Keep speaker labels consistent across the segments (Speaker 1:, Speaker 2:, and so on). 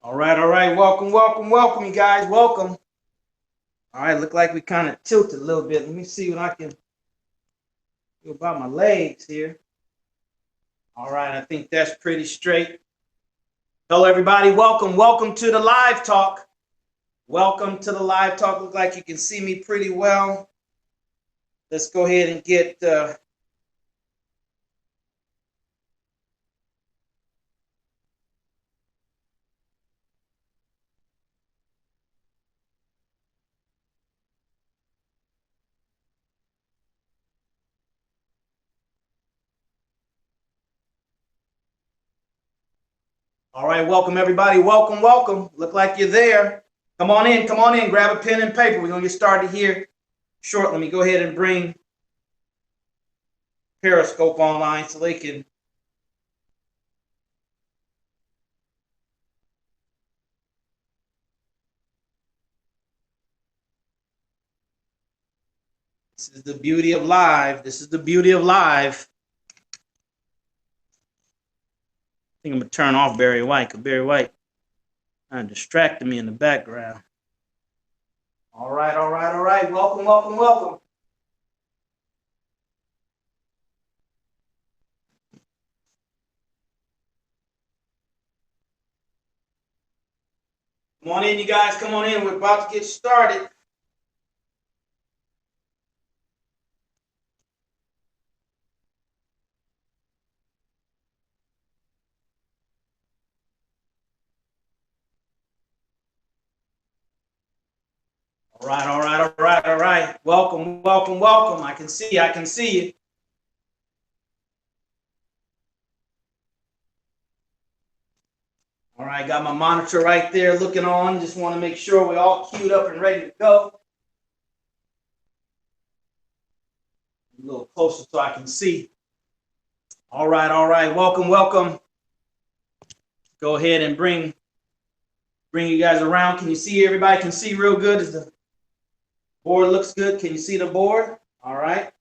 Speaker 1: All right, all right. Welcome, welcome, welcome, you guys. Welcome. All right, look like we kind of tilted a little bit. Let me see what I can do about my legs here. All right, I think that's pretty straight. Hello, everybody. Welcome, welcome to the live talk. Welcome to the live talk. Look like you can see me pretty well. Let's go ahead and get all right, welcome everybody. Welcome, welcome. Look like you're there. Come on in, come on in. Grab a pen and paper. We're gonna get started here short. Let me go ahead and bring Periscope online so they can. This is the beauty of live. This is the beauty of live. I think I'm gonna turn off Barry White because Barry White kind of distracted me in the background. All right, all right, all right. Welcome, welcome, welcome. Come on in, you guys. Come on in. We're about to get started. All right, all right, all right, all right. Welcome, welcome, welcome. I can see you. All right, got my monitor right there looking on. Just want to make sure we're all queued up and ready to go. A little closer so I can see. All right, all right. Welcome, welcome. Go ahead and bring you guys around. Can you see? Everybody can see real good. Is the board looks good? Can you see the board? All right.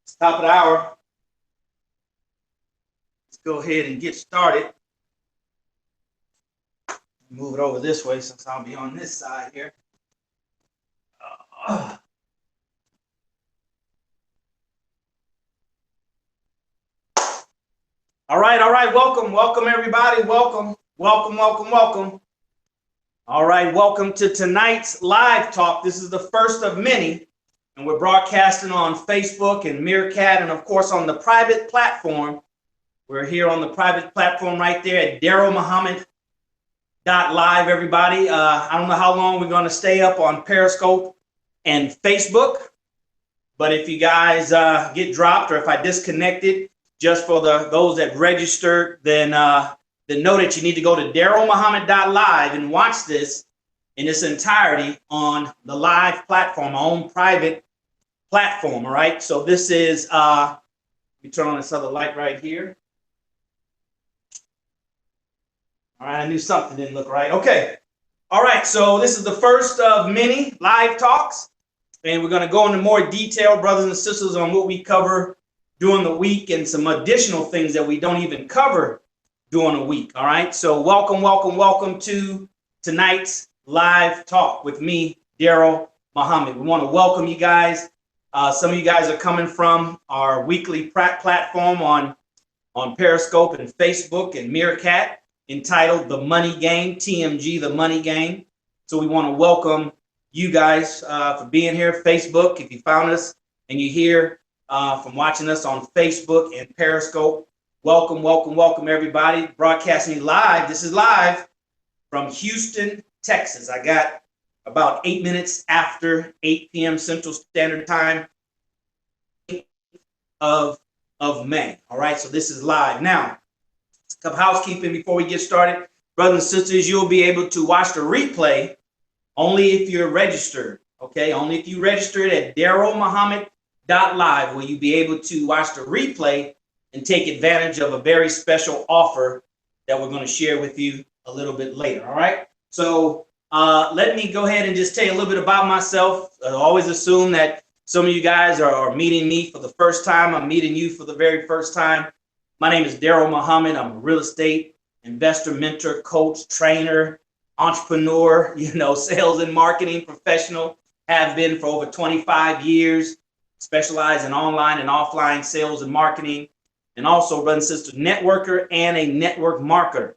Speaker 1: It's top of the hour. Let's go ahead and get started. Move it over this way since I'll be on this side here. All right, all right. Welcome, welcome everybody. Welcome, welcome, welcome, welcome. All right, welcome to tonight's live talk. This is the first of many, and we're broadcasting on Facebook and Meerkat, and of course on the private platform. We're here on the private platform right there at DarylMuhammad.live, everybody. I don't know how long we're going to stay up on Periscope and Facebook, but if you guys get dropped or if I disconnected, just for those that registered, then know that you need to go to DarylMuhammad.live and watch this in its entirety on the live platform, our own private platform. All right. So this is, let me turn on this other light right here. All right. I knew something didn't look right. Okay. All right. So this is the first of many live talks, and we're going to go into more detail, brothers and sisters, on what we cover during the week and some additional things that we don't even cover during the week. All right. So welcome, welcome, welcome to tonight's live talk with me, Daryl Muhammad. We want to welcome you guys. Some of you guys are coming from our weekly platform on Periscope and Facebook and Meerkat, entitled The Money Game, TMG, The Money Game. So we want to welcome you guys for being here. Facebook, if you found us and you're here from watching us on Facebook and Periscope, welcome, welcome, welcome everybody. Broadcasting live. This is live from Houston, Texas. I got about 8 minutes after 8 p.m. Central Standard Time of May. All right, so this is live. Now, some housekeeping before we get started. Brothers and sisters, you'll be able to watch the replay only if you're registered. Okay, only if you registered at DarylMuhammad.live will you be able to watch the replay and take advantage of a very special offer that we're going to share with you a little bit later. All right. So let me go ahead and just tell you a little bit about myself. I always assume that some of you guys are meeting me for the first time. I'm meeting you for the very first time. My name is Daryl Muhammad. I'm a real estate investor, mentor, coach, trainer, entrepreneur, sales and marketing professional. Have been for over 25 years, specialize in online and offline sales and marketing, and also brothers and sisters, networker and a network marketer.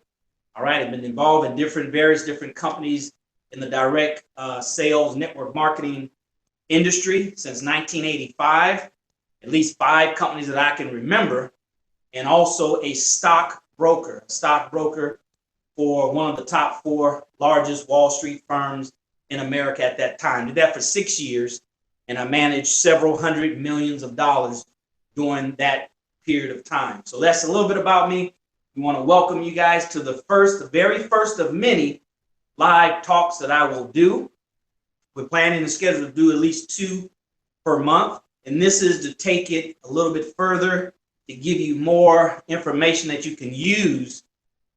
Speaker 1: All right, I've been involved in various different companies in the direct sales network marketing industry since 1985, at least 5 companies that I can remember, and also a stockbroker for one of the top 4 largest Wall Street firms in America at that time. Did that for 6 years, and I managed several hundred millions of dollars during that period of time. So that's a little bit about me. We want to welcome you guys to the very first of many live talks that I will do. We're planning to schedule to do at least 2 per month. And this is to take it a little bit further, to give you more information that you can use,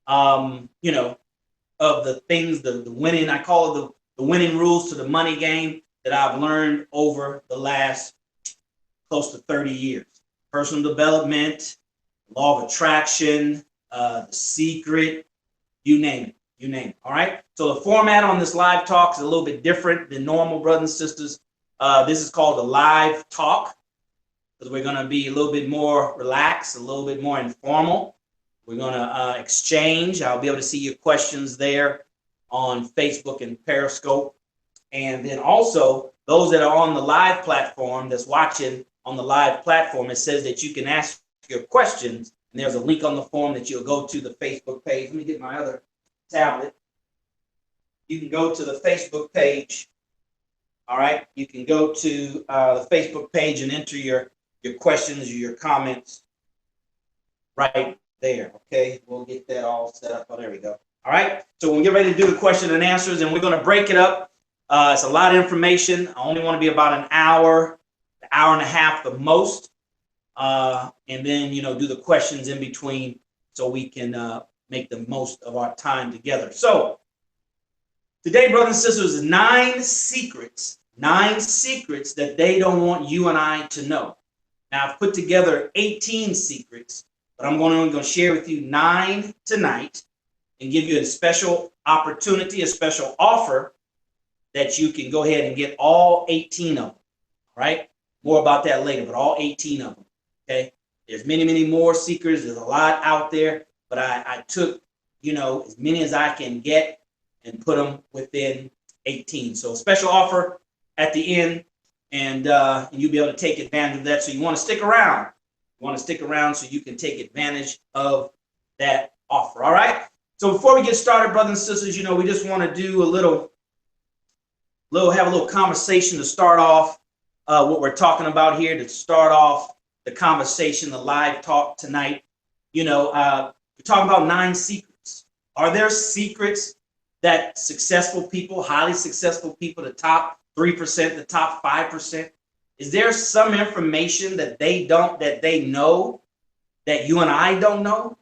Speaker 1: of the things, the winning, I call it the winning rules to the money game that I've learned over the last close to 30 years. Personal development, law of attraction, The Secret, you name it. All right. So the format on this live talk is a little bit different than normal, brothers and sisters. This is called a live talk because we're going to be a little bit more relaxed, a little bit more informal. We're going to exchange. I'll be able to see your questions there on Facebook and Periscope. And then also those that are on the live platform that's watching on the live platform, it says that you can ask your questions. And there's a link on the form that you'll go to the Facebook page. Let me get my other tablet. You can go to the Facebook page. All right. You can go to the Facebook page and enter your questions or your comments right there. Okay. We'll get that all set up. Oh, there we go. All right. So we'll get ready to do the question and answers, and we're going to break it up. It's a lot of information. I only want to be about an hour and a half the most. And then, do the questions in between so we can make the most of our time together. So today, brothers and sisters, is 9 secrets that they don't want you and I to know. Now, I've put together 18 secrets, but I'm only going to share with you 9 tonight and give you a special opportunity, a special offer that you can go ahead and get all 18 of them. All right. More about that later, but all 18 of them. Okay. There's many, many more secrets. There's a lot out there, but I took, as many as I can get and put them within 18. So special offer at the end, and you'll be able to take advantage of that. So you want to stick around. So you can take advantage of that offer. All right. So before we get started, brothers and sisters, we just want to do have a little conversation to start off what we're talking about here, to start off the conversation, the live talk tonight. We're talking about 9 secrets. Are there secrets that successful people, highly successful people, the top 3%, the top 5%, is there some information that they know that you and I don't know?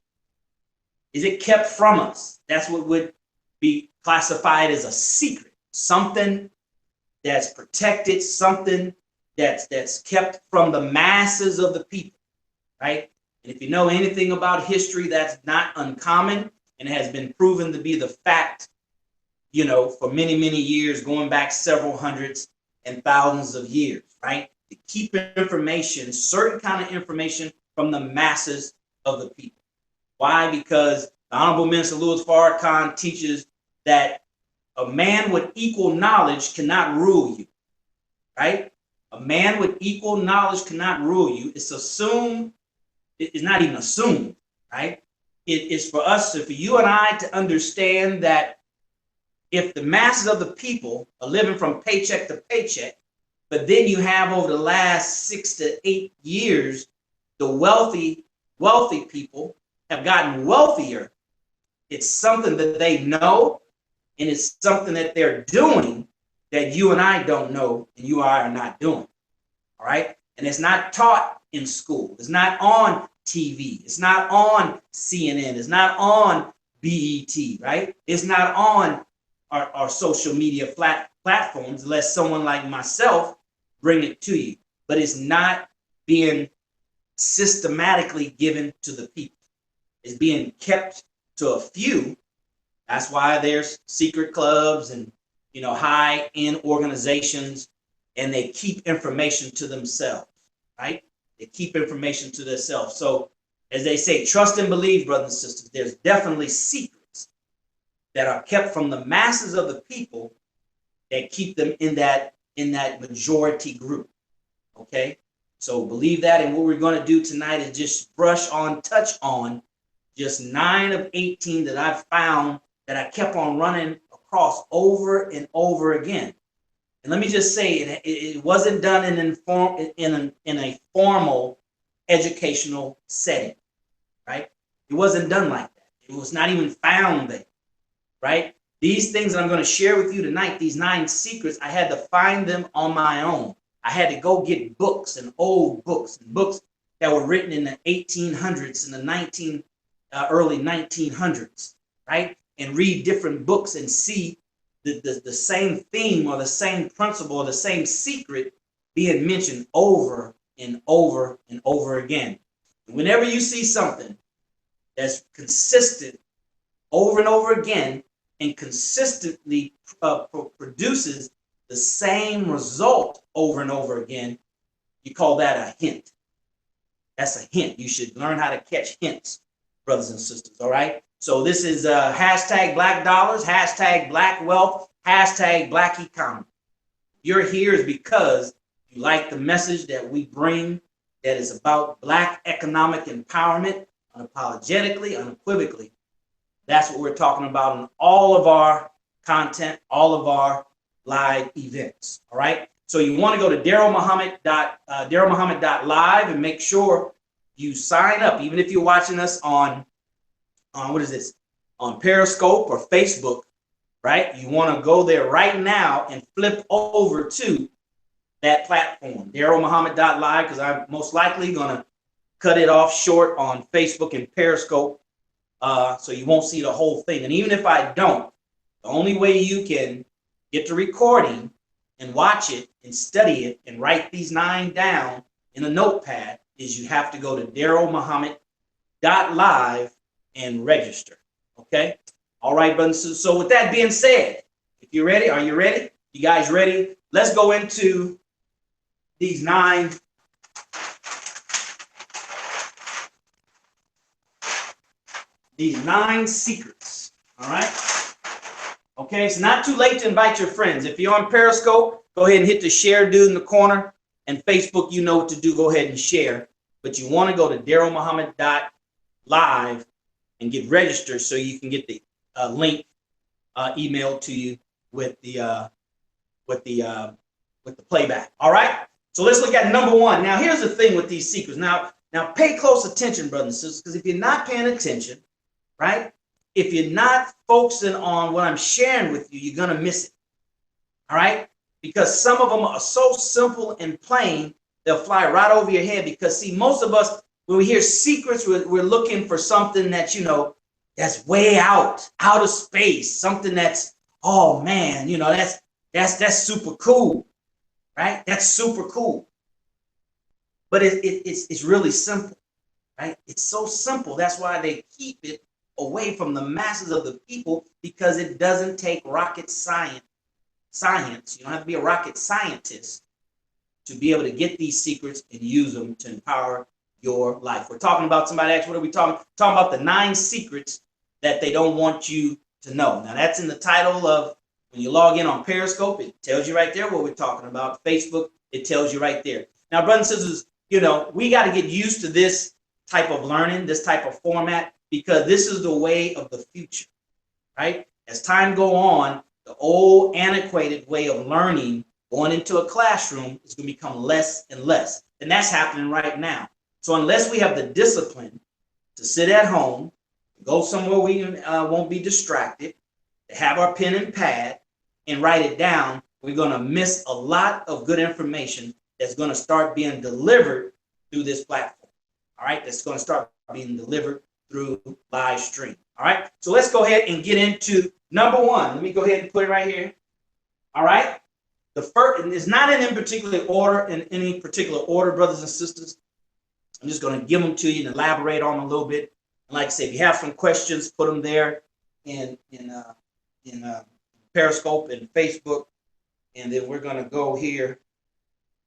Speaker 1: Is it kept from us? That's what would be classified as a secret, something that's protected, something that's kept from the masses of the people, right? And if you know anything about history, that's not uncommon and has been proven to be the fact, for many, many years, going back several hundreds and thousands of years, right? To keep information, certain kind of information from the masses of the people. Why? Because the Honorable Minister Louis Farrakhan teaches that a man with equal knowledge cannot rule you, right? A man with equal knowledge cannot rule you. It's assumed, it's not even assumed, right? It is for you and I to understand that if the masses of the people are living from paycheck to paycheck, but then you have over the last 6 to 8 years, the wealthy people have gotten wealthier. It's something that they know, and it's something that they're doing that you and I don't know and you and I are not doing. All right. And it's not taught in school. It's not on TV. It's not on CNN. It's not on BET, right? It's not on our social media platforms unless someone like myself bring it to you. But it's not being systematically given to the people. It's being kept to a few. That's why there's secret clubs and, high-end organizations, and they keep information to themselves, right? They keep information to themselves. So as they say, trust and believe, brothers and sisters, there's definitely secrets that are kept from the masses of the people that keep them in that majority group. Okay? So believe that, and what we're going to do tonight is just touch on just 9 of 18 that I've found that I kept on running across over and over again. And let me just say, it wasn't done in a formal educational setting, right? It wasn't done like that. It was not even found there, right? These things that I'm going to share with you tonight, these 9 secrets, I had to find them on my own. I had to go get books and old books and books that were written in the 1800s and the early 1900s, right? And read different books and see the same theme or the same principle or the same secret being mentioned over and over and over again. Whenever you see something that's consistent over and over again and consistently produces the same result over and over again, you call that a hint. That's a hint. You should learn how to catch hints, brothers and sisters, all right? So this is hashtag Black Dollars, hashtag Black Wealth, hashtag Black Economy. You're here is because you like the message that we bring that is about Black economic empowerment, unapologetically, unequivocally. That's what we're talking about in all of our content, all of our live events, all right? So you want to go to darylmuhammad.live and make sure you sign up, even if you're watching us on Periscope or Facebook, right? You want to go there right now and flip over to that platform, darylmuhammad.live, because I'm most likely going to cut it off short on Facebook and Periscope, so you won't see the whole thing. And even if I don't, the only way you can get the recording and watch it and study it and write these 9 down in a notepad is you have to go to darylmuhammad.live and register. Okay? All right, brothers. So with that being said, if you're ready, are you ready? You guys ready? Let's go into these 9 secrets. All right? Okay, it's not too late to invite your friends. If you're on Periscope, go ahead and hit the share dude in the corner. And Facebook, you know what to do. Go ahead and share. But you want to go to darylmuhammad.live and get registered so you can get the link emailed to you with the playback. All right. So let's look at number 1. Now here's the thing with these secrets. Now pay close attention, brothers and sisters, because if you're not paying attention, right? If you're not focusing on what I'm sharing with you, you're gonna miss it. All right. Because some of them are so simple and plain, they'll fly right over your head. Because see, most of us, when we hear secrets, we're looking for something that, that's way out of space, something that's, oh man, that's super cool, right? That's super cool. But it's really simple, right? It's so simple. That's why they keep it away from the masses of the people, because it doesn't take rocket science. You don't have to be a rocket scientist to be able to get these secrets and use them to empower your life. We're talking about, somebody asked, what are we talking about? The 9 secrets that they don't want you to know. Now that's in the title of, when you log in on Periscope, it tells you right there what we're talking about. Facebook, it tells you right there. Now, brothers and sisters, we got to get used to this type of learning, this type of format, because this is the way of the future, right? As time go on, the old antiquated way of learning, going into a classroom, is going to become less and less. And that's happening right now. So unless we have the discipline to sit at home, go somewhere we won't be distracted, to have our pen and pad and write it down, we're going to miss a lot of good information that's going to start being delivered through this platform. All right, that's going to start being delivered through live stream. All right, so let's go ahead and get into number 1. Let me go ahead and put it right here. All right, the first, and it's not in any particular order, brothers and sisters. I'm just going to give them to you and elaborate on them a little bit. And like I said, if you have some questions, put them there in Periscope and Facebook. And then we're going to go here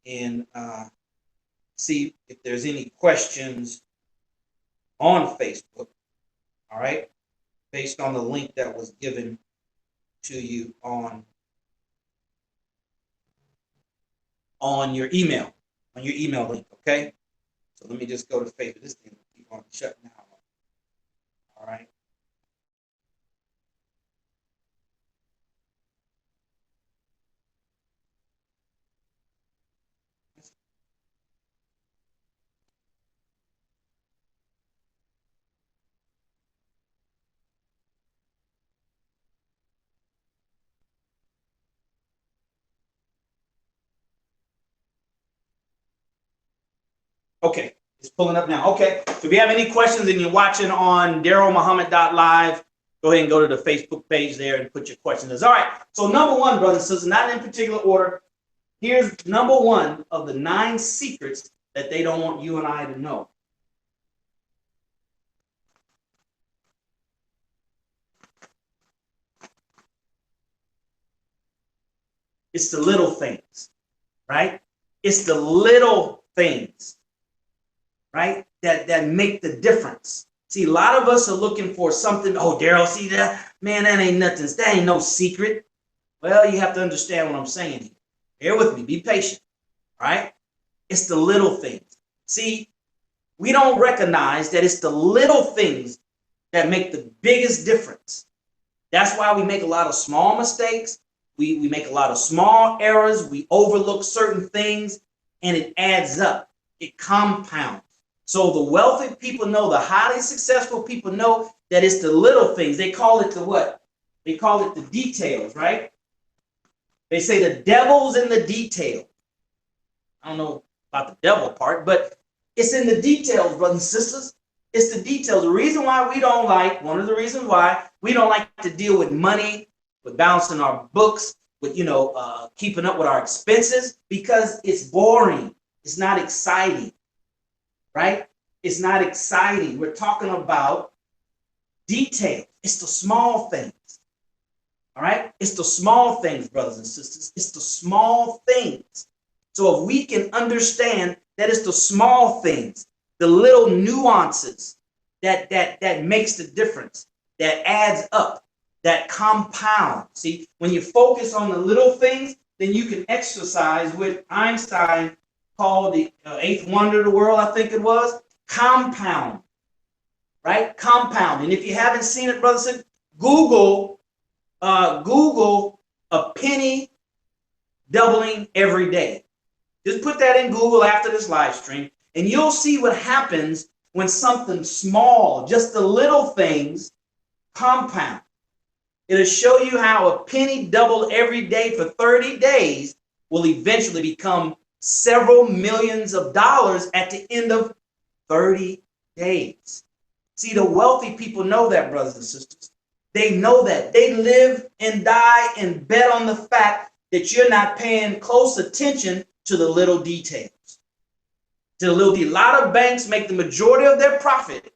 Speaker 1: and see if there's any questions on Facebook. All right, based on the link that was given to you on your email link. Okay, so let me just go to Facebook. This thing will keep on shutting down. All right. Okay, it's pulling up now. Okay, so if you have any questions and you're watching on DarylMuhammad.live, go ahead and go to the Facebook page there and put your questions. All right, so number one, brothers and sisters, not in particular order. Here's number one of the 9 secrets that they don't want you and I to know. It's the little things, right? It's the little things, right? That make the difference. See, a lot of us are looking for something. Oh, Daryl, see that? Man, that ain't nothing. That ain't no secret. Well, you have to understand what I'm saying here. Bear with me. Be patient, right? It's the little things. See, we don't recognize that it's the little things that make the biggest difference. That's why we make a lot of small mistakes. We make a lot of small errors. We overlook certain things, and it adds up. It compounds. So the wealthy people know, the highly successful people know that it's the little things. They call it the what? They call it the details, right? They say the devil's in the detail. I don't know about the devil part, but it's in the details, brothers and sisters. It's the details. The reason why we don't like, one of the reasons why we don't like to deal with money, with balancing our books, with, keeping up with our expenses, because it's boring. It's not exciting, right? It's not exciting. We're talking about detail. It's the small things, all right? It's the small things, brothers and sisters. It's the small things. So if we can understand that it's the small things, the little nuances that makes the difference, that adds up, that compound. See, when you focus on the little things, then you can exercise what Einstein called the eighth wonder of the world, I think it was, compound, right? Compound. And if you haven't seen it, brothers, Google a penny doubling every day. Just put that in Google after this live stream, and you'll see what happens when something small, just the little things, compound. It'll show you how a penny doubled every day for 30 days will eventually become several millions of dollars at the end of 30 days. See, the wealthy people know that, brothers and sisters. They know that. They live and die and bet on the fact that you're not paying close attention to the little details. To the little details. A lot of banks make the majority of their profit,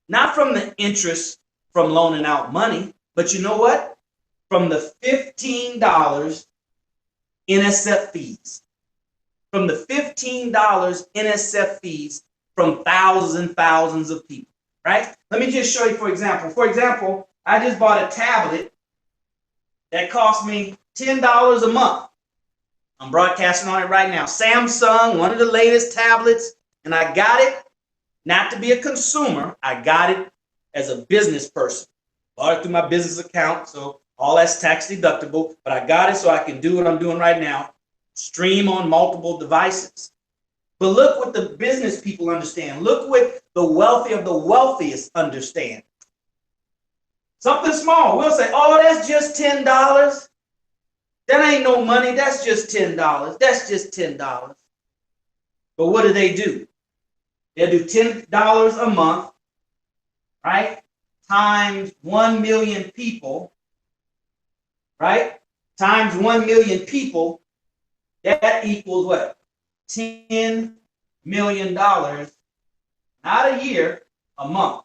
Speaker 1: not from the interest from loaning out money, but you know what? From the $15 NSF fees. From the $15 NSF fees from thousands and thousands of people, right? Let me just show you, for example. For example, I just bought a tablet that cost me $10 a month. I'm broadcasting on it right now. Samsung, one of the latest tablets, and I got it not to be a consumer. I got it as a business person. Bought it through my business account, so all that's tax deductible, but I got it so I can do what I'm doing right now, stream on multiple devices. But look what the business people understand. Look what the wealthy of the wealthiest understand. Something small, we'll say, oh, that's just $10. That ain't no money, that's just $10. That's just $10. But what do? They'll do $10 a month, right? Times 1 million people, right? Times 1 million people, that equals what? $10 million Not a year, a month.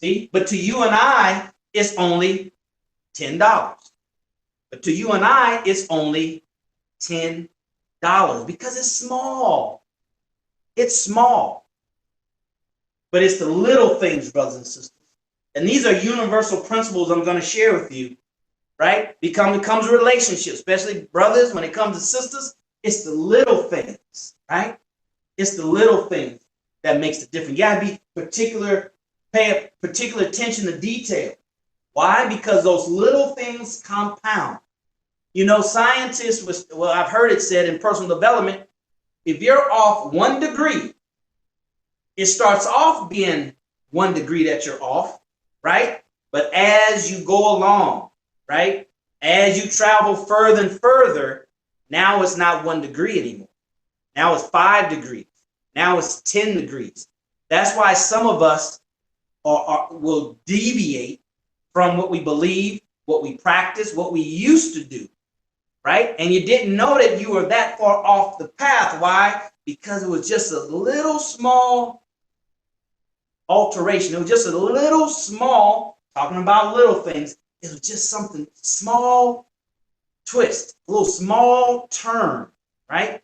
Speaker 1: See, but to you and I, it's only $10. But to you and I, it's only $10 because it's small. It's small. But it's the little things, brothers and sisters. And these are universal principles I'm going to share with you, right? It comes relationships, especially brothers. When it comes to sisters, it's the little things, right? It's the little things that makes the difference. You got to be pay particular attention to detail. Why? Because those little things compound. You know, scientists, I've heard it said in personal development, if you're off 1 degree, it starts off being 1 degree that you're off, right? But as you go along, right, as you travel further and further, now it's not 1 degree anymore. Now it's 5 degrees. Now it's 10 degrees. That's why some of us will deviate from what we believe, what we practice, what we used to do, right? And you didn't know that you were that far off the path. Why? Because it was just a little small alteration. It was just a little small, talking about little things, it was just something small twist, a little small turn, right?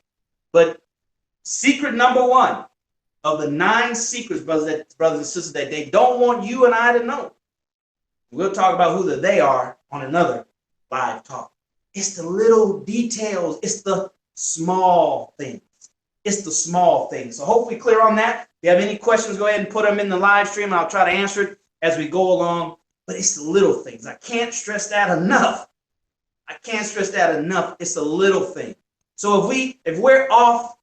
Speaker 1: But secret number 1 of the 9 secrets, brothers and sisters, that they don't want you and I to know. We'll talk about who they are on another live talk. It's the little details. It's the small things. It's the small things. So hopefully clear on that. If you have any questions, go ahead and put them in the live stream, and I'll try to answer it as we go along. But it's the little things. I can't stress that enough. I can't stress that enough. It's a little thing. So if we're off,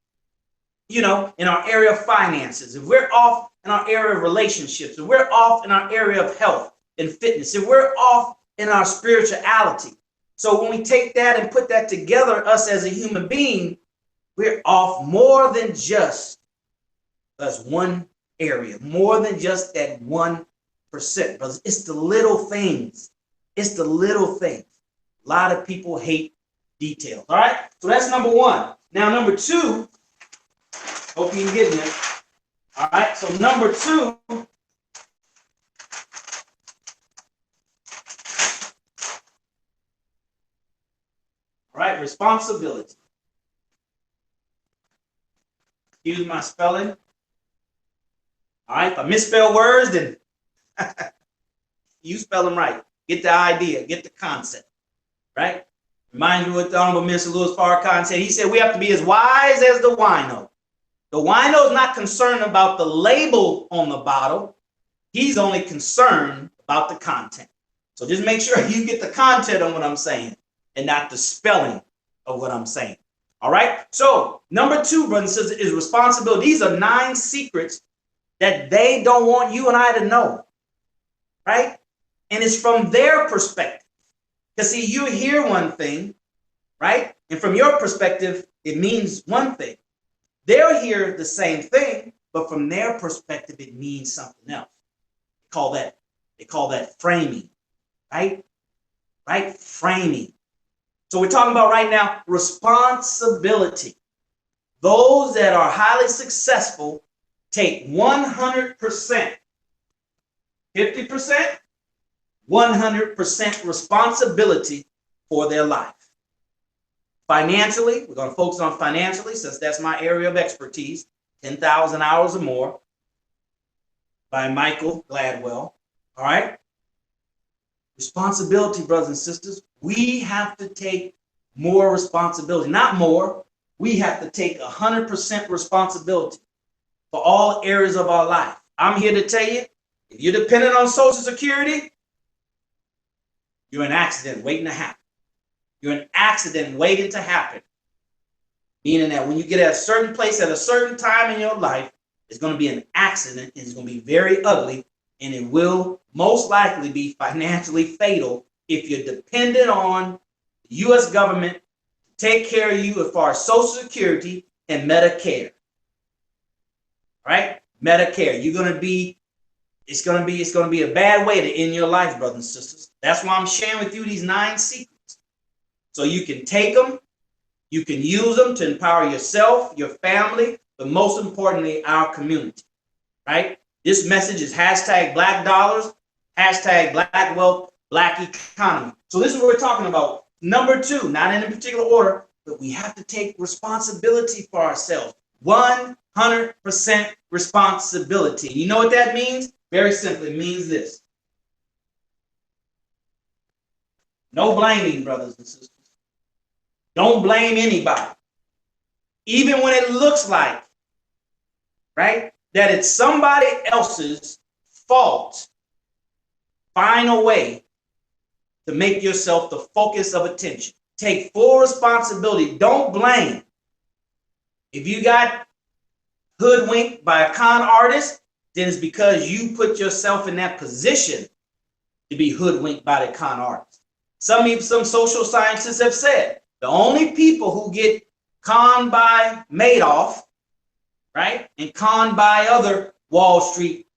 Speaker 1: you know, in our area of finances, if we're off in our area of relationships, if we're off in our area of health and fitness, if we're off in our spirituality. So when we take that and put that together, us as a human being, we're off more than just us one area, more than just that 1%, brothers. It's the little things. It's the little things. A lot of people hate details. All right. So that's number 1. Now, number 2, hope you can get there. All right. So number 2, all right, responsibility. Excuse my spelling. All right, if I misspell words, then you spell them right. Get the idea, get the concept, right? Reminds me what the Honorable Minister Louis Farrakhan said. He said we have to be as wise as the wino. The wino is not concerned about the label on the bottle. He's only concerned about the content. So just make sure you get the content on what I'm saying and not the spelling of what I'm saying. All right. So number 2, brothers and sisters, is responsibility. These are 9 secrets that they don't want you and I to know. Right. And it's from their perspective. Because see, you hear one thing, right? And from your perspective, it means one thing. They'll hear the same thing, but from their perspective, it means something else. They call that framing, right? Right? Framing. So we're talking about right now responsibility. Those that are highly successful take 100%, 50%, 100% responsibility for their life. Financially, we're going to focus on financially since that's my area of expertise, 10,000 hours or more by Michael Gladwell. All right. Responsibility, brothers and sisters. We have to take more responsibility, not more. We have to take 100% responsibility for all areas of our life. I'm here to tell you, if you're dependent on Social Security, you're an accident waiting to happen. You're an accident waiting to happen. Meaning that when you get at a certain place at a certain time in your life, it's going to be an accident and it's going to be very ugly, and it will most likely be financially fatal if you're dependent on the U.S. government to take care of you as far as Social Security and Medicare. Right? Medicare. It's going to be a bad way to end your life, brothers and sisters. That's why I'm sharing with you these 9 secrets. So you can take them, you can use them to empower yourself, your family, but most importantly, our community. right? This message is hashtag Black Dollars, hashtag Black Wealth, Black Economy. So this is what we're talking about. Number two, not in a particular order, but we have to take responsibility for ourselves. 100% responsibility. You know what that means? Very simply, it means this. No blaming, brothers and sisters. Don't blame anybody. Even when it looks like, right, that it's somebody else's fault, find a way to make yourself the focus of attention. Take full responsibility. Don't blame. If you got hoodwinked by a con artist, then it's because you put yourself in that position to be hoodwinked by the con artist. Some social scientists have said the only people who get conned by Madoff, right, and conned by other Wall Street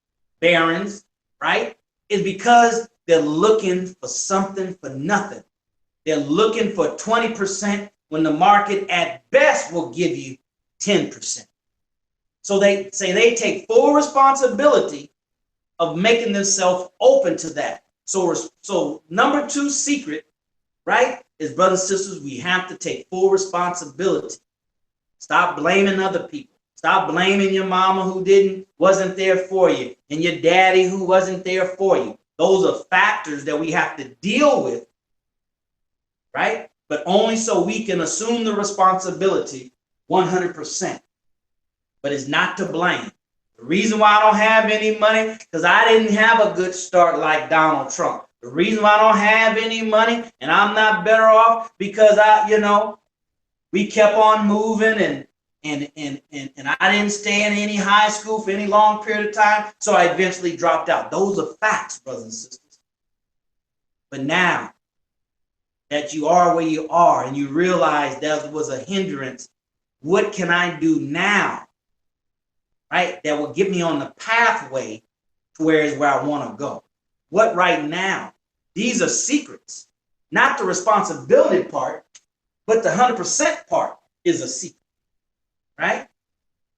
Speaker 1: barons, right, is because they're looking for something for nothing. They're looking for 20% when the market at best will give you 10%. So they say they take full responsibility of making themselves open to that. So number two secret, right, is, brothers and sisters, we have to take full responsibility. Stop blaming other people. Stop blaming your mama who wasn't there for you, and your daddy who wasn't there for you. Those are factors that we have to deal with, right? But only so we can assume the responsibility 100%. But it's not to blame. The reason why I don't have any money, because I didn't have a good start like Donald Trump. The reason why I don't have any money and I'm not better off because we kept on moving and I didn't stay in any high school for any long period of time, so I eventually dropped out. Those are facts, brothers and sisters. But now that you are where you are and you realize that was a hindrance, what can I do now, right, that will get me on the pathway to where I want to go? What right now? These are secrets. Not the responsibility part, but the 100% part is a secret. Right?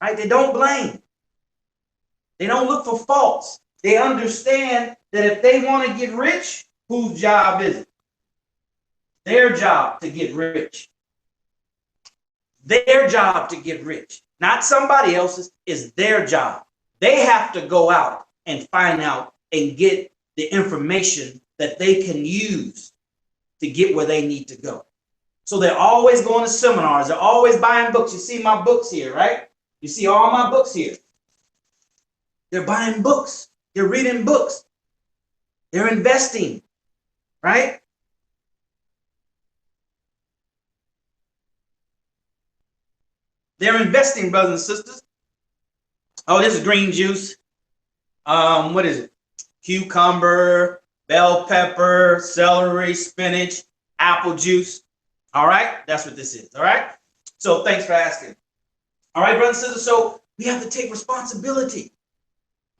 Speaker 1: Right? They don't blame. They don't look for faults. They understand that if they want to get rich, whose job is it? Their job to get rich. Their job to get rich. Not somebody else's, is their job. They have to go out and find out and get the information that they can use to get where they need to go. So they're always going to seminars. They're always buying books. You see my books here, right? You see all my books here. They're buying books. They're reading books. They're investing, right? They're investing, brothers and sisters. Oh, this is green juice. What is it? Cucumber, bell pepper, celery, spinach, apple juice. All right, that's what this is. All right, so thanks for asking. All right, brothers and sisters, so we have to take responsibility.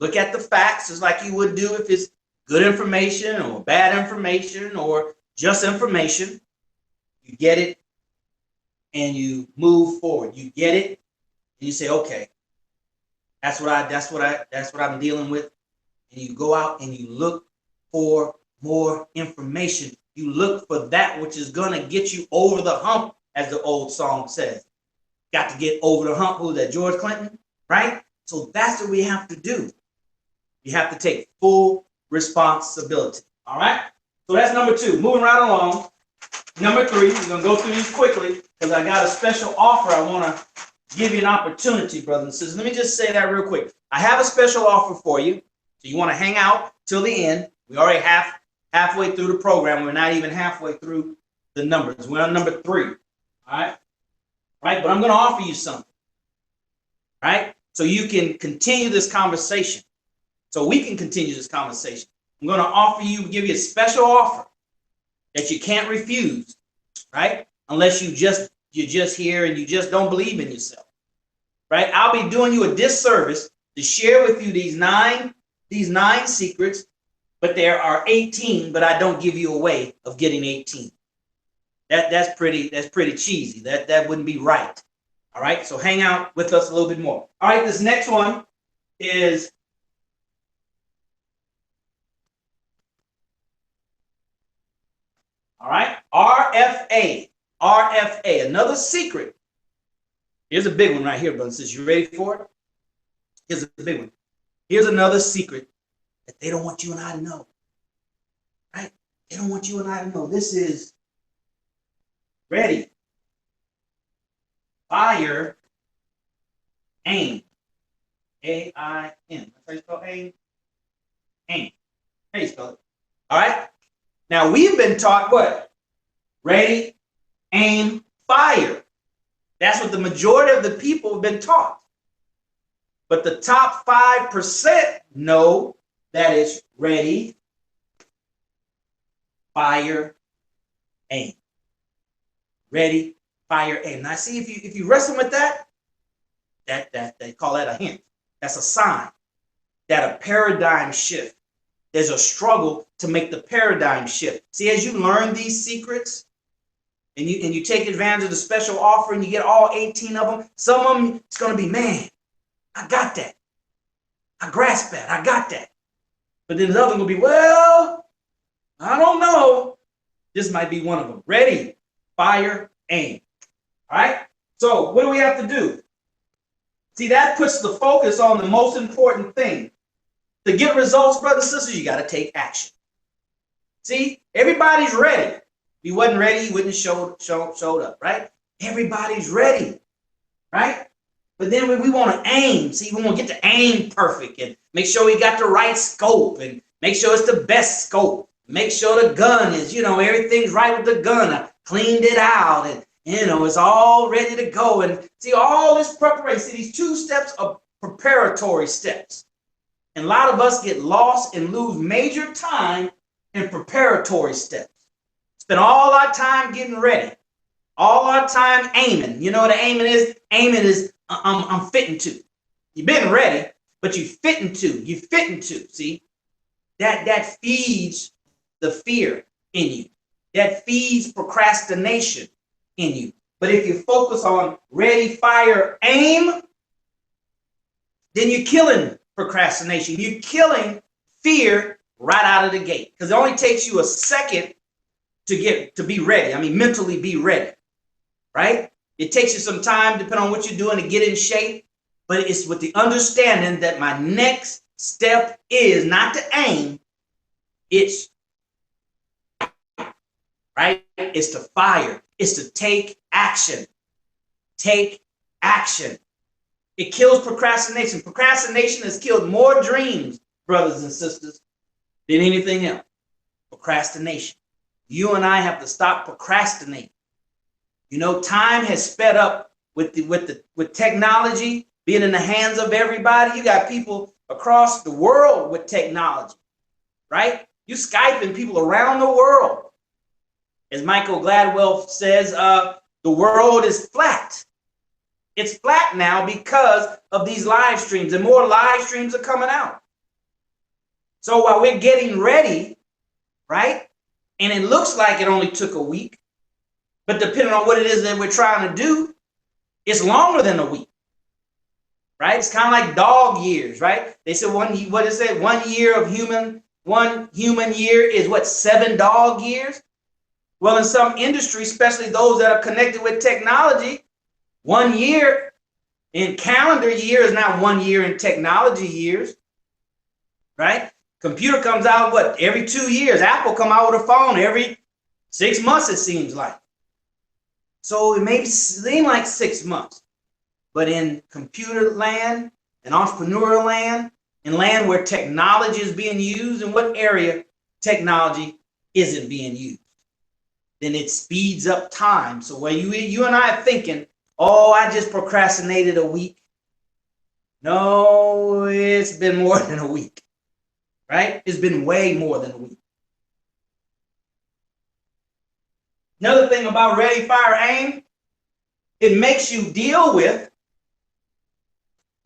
Speaker 1: Look at the facts just like you would do if it's good information or bad information or just information. You get it and you move forward. You get it and you say, okay, that's what I'm dealing with. And you go out and you look for more information. You look for that which is going to get you over the hump, as the old song says. Got to get over the hump. Who's that? George Clinton, right? So that's what we have to do. You have to take full responsibility. All right? So that's number two. Moving right along. Number three, we're going to go through these quickly because I got a special offer. I want to give you an opportunity, brothers and sisters. Let me just say that real quick. I have a special offer for you. So you want to hang out till the end. We already halfway through the program. We're not even halfway through the numbers. We're on number 3. All right? Right? But I'm going to offer you something. Right? So you can continue this conversation. So we can continue this conversation. I'm going to give you a special offer that you can't refuse. Right? Unless you're just here and you just don't believe in yourself. Right? I'll be doing you a disservice to share with you these nine secrets. But there are 18, but I don't give you a way of getting 18. That's pretty cheesy. That wouldn't be right. All right, so hang out with us a little bit more. All right, this next one is All right. RFA. RFA. Another secret. Here's a big one right here, brothers and sisters. You ready for it? Here's a big one. Here's another secret that they don't want you and I to know. Right? They don't want you and I to know. This is ready, fire, aim. A-I-M. That's how you spell aim? Aim. How you spell it? All right? Now, we've been taught what? Ready, aim, fire. That's what the majority of the people have been taught. But the top 5% know that it's ready, fire, aim. Ready, fire, aim. Now, see, if you wrestle with that they call that a hint. That's a sign that a paradigm shift. There's a struggle to make the paradigm shift. See, as you learn these secrets and you take advantage of the special offer and you get all 18 of them, some of them it's going to be, man, I got that. I grasp that. I got that. But then the other will be, well, I don't know. This might be one of them. Ready, fire, aim. All right? So what do we have to do? See, that puts the focus on the most important thing. To get results, brothers and sisters, you got to take action. See, everybody's ready. If he wasn't ready, he wouldn't have showed up, right? Everybody's ready, right? But then we want to aim. See, we want to get the aim perfect and make sure we got the right scope and make sure it's the best scope. Make sure the gun is, everything's right with the gun. I cleaned it out and, it's all ready to go. And see, all this preparation, see, these 2 steps are preparatory steps. And a lot of us get lost and lose major time in preparatory steps. Spend all our time getting ready, all our time aiming. You know what aiming is? Aiming is I'm fitting to. You've been ready, but you fitting to. You fitting to. See, that feeds the fear in you. That feeds procrastination in you. But if you focus on ready, fire, aim, then you're killing procrastination. You're killing fear right out of the gate, because it only takes you a second to be ready. I mean, mentally be ready, right? It takes you some time, depending on what you're doing, to get in shape. But it's with the understanding that my next step is not to aim, it's right. It's to fire. It's to take action. Take action. It kills procrastination. Procrastination has killed more dreams, brothers and sisters, than anything else. Procrastination. You and I have to stop procrastinating. Time has sped up with technology being in the hands of everybody. You got people across the world with technology, right? You Skyping people around the world. As Michael Gladwell says, the world is flat. It's flat now because of these live streams, and more live streams are coming out. So while we're getting ready, right, and it looks like it only took a week, but depending on what it is that we're trying to do, it's longer than a week, right? It's kind of like dog years, right? They said one human year is what, 7 dog years? Well, in some industries, especially those that are connected with technology, 1 year in calendar year is not 1 year in technology years, right? Computer comes out, what, every 2 years. Apple come out with a phone every 6 months, it seems like. So it may seem like 6 months, but in computer land, in entrepreneurial land, in land where technology is being used, in what area technology isn't being used, then it speeds up time. So where you and I are thinking, oh, I just procrastinated a week. No, it's been more than a week, right? It's been way more than a week. Another thing about ready, fire, aim, it makes you deal with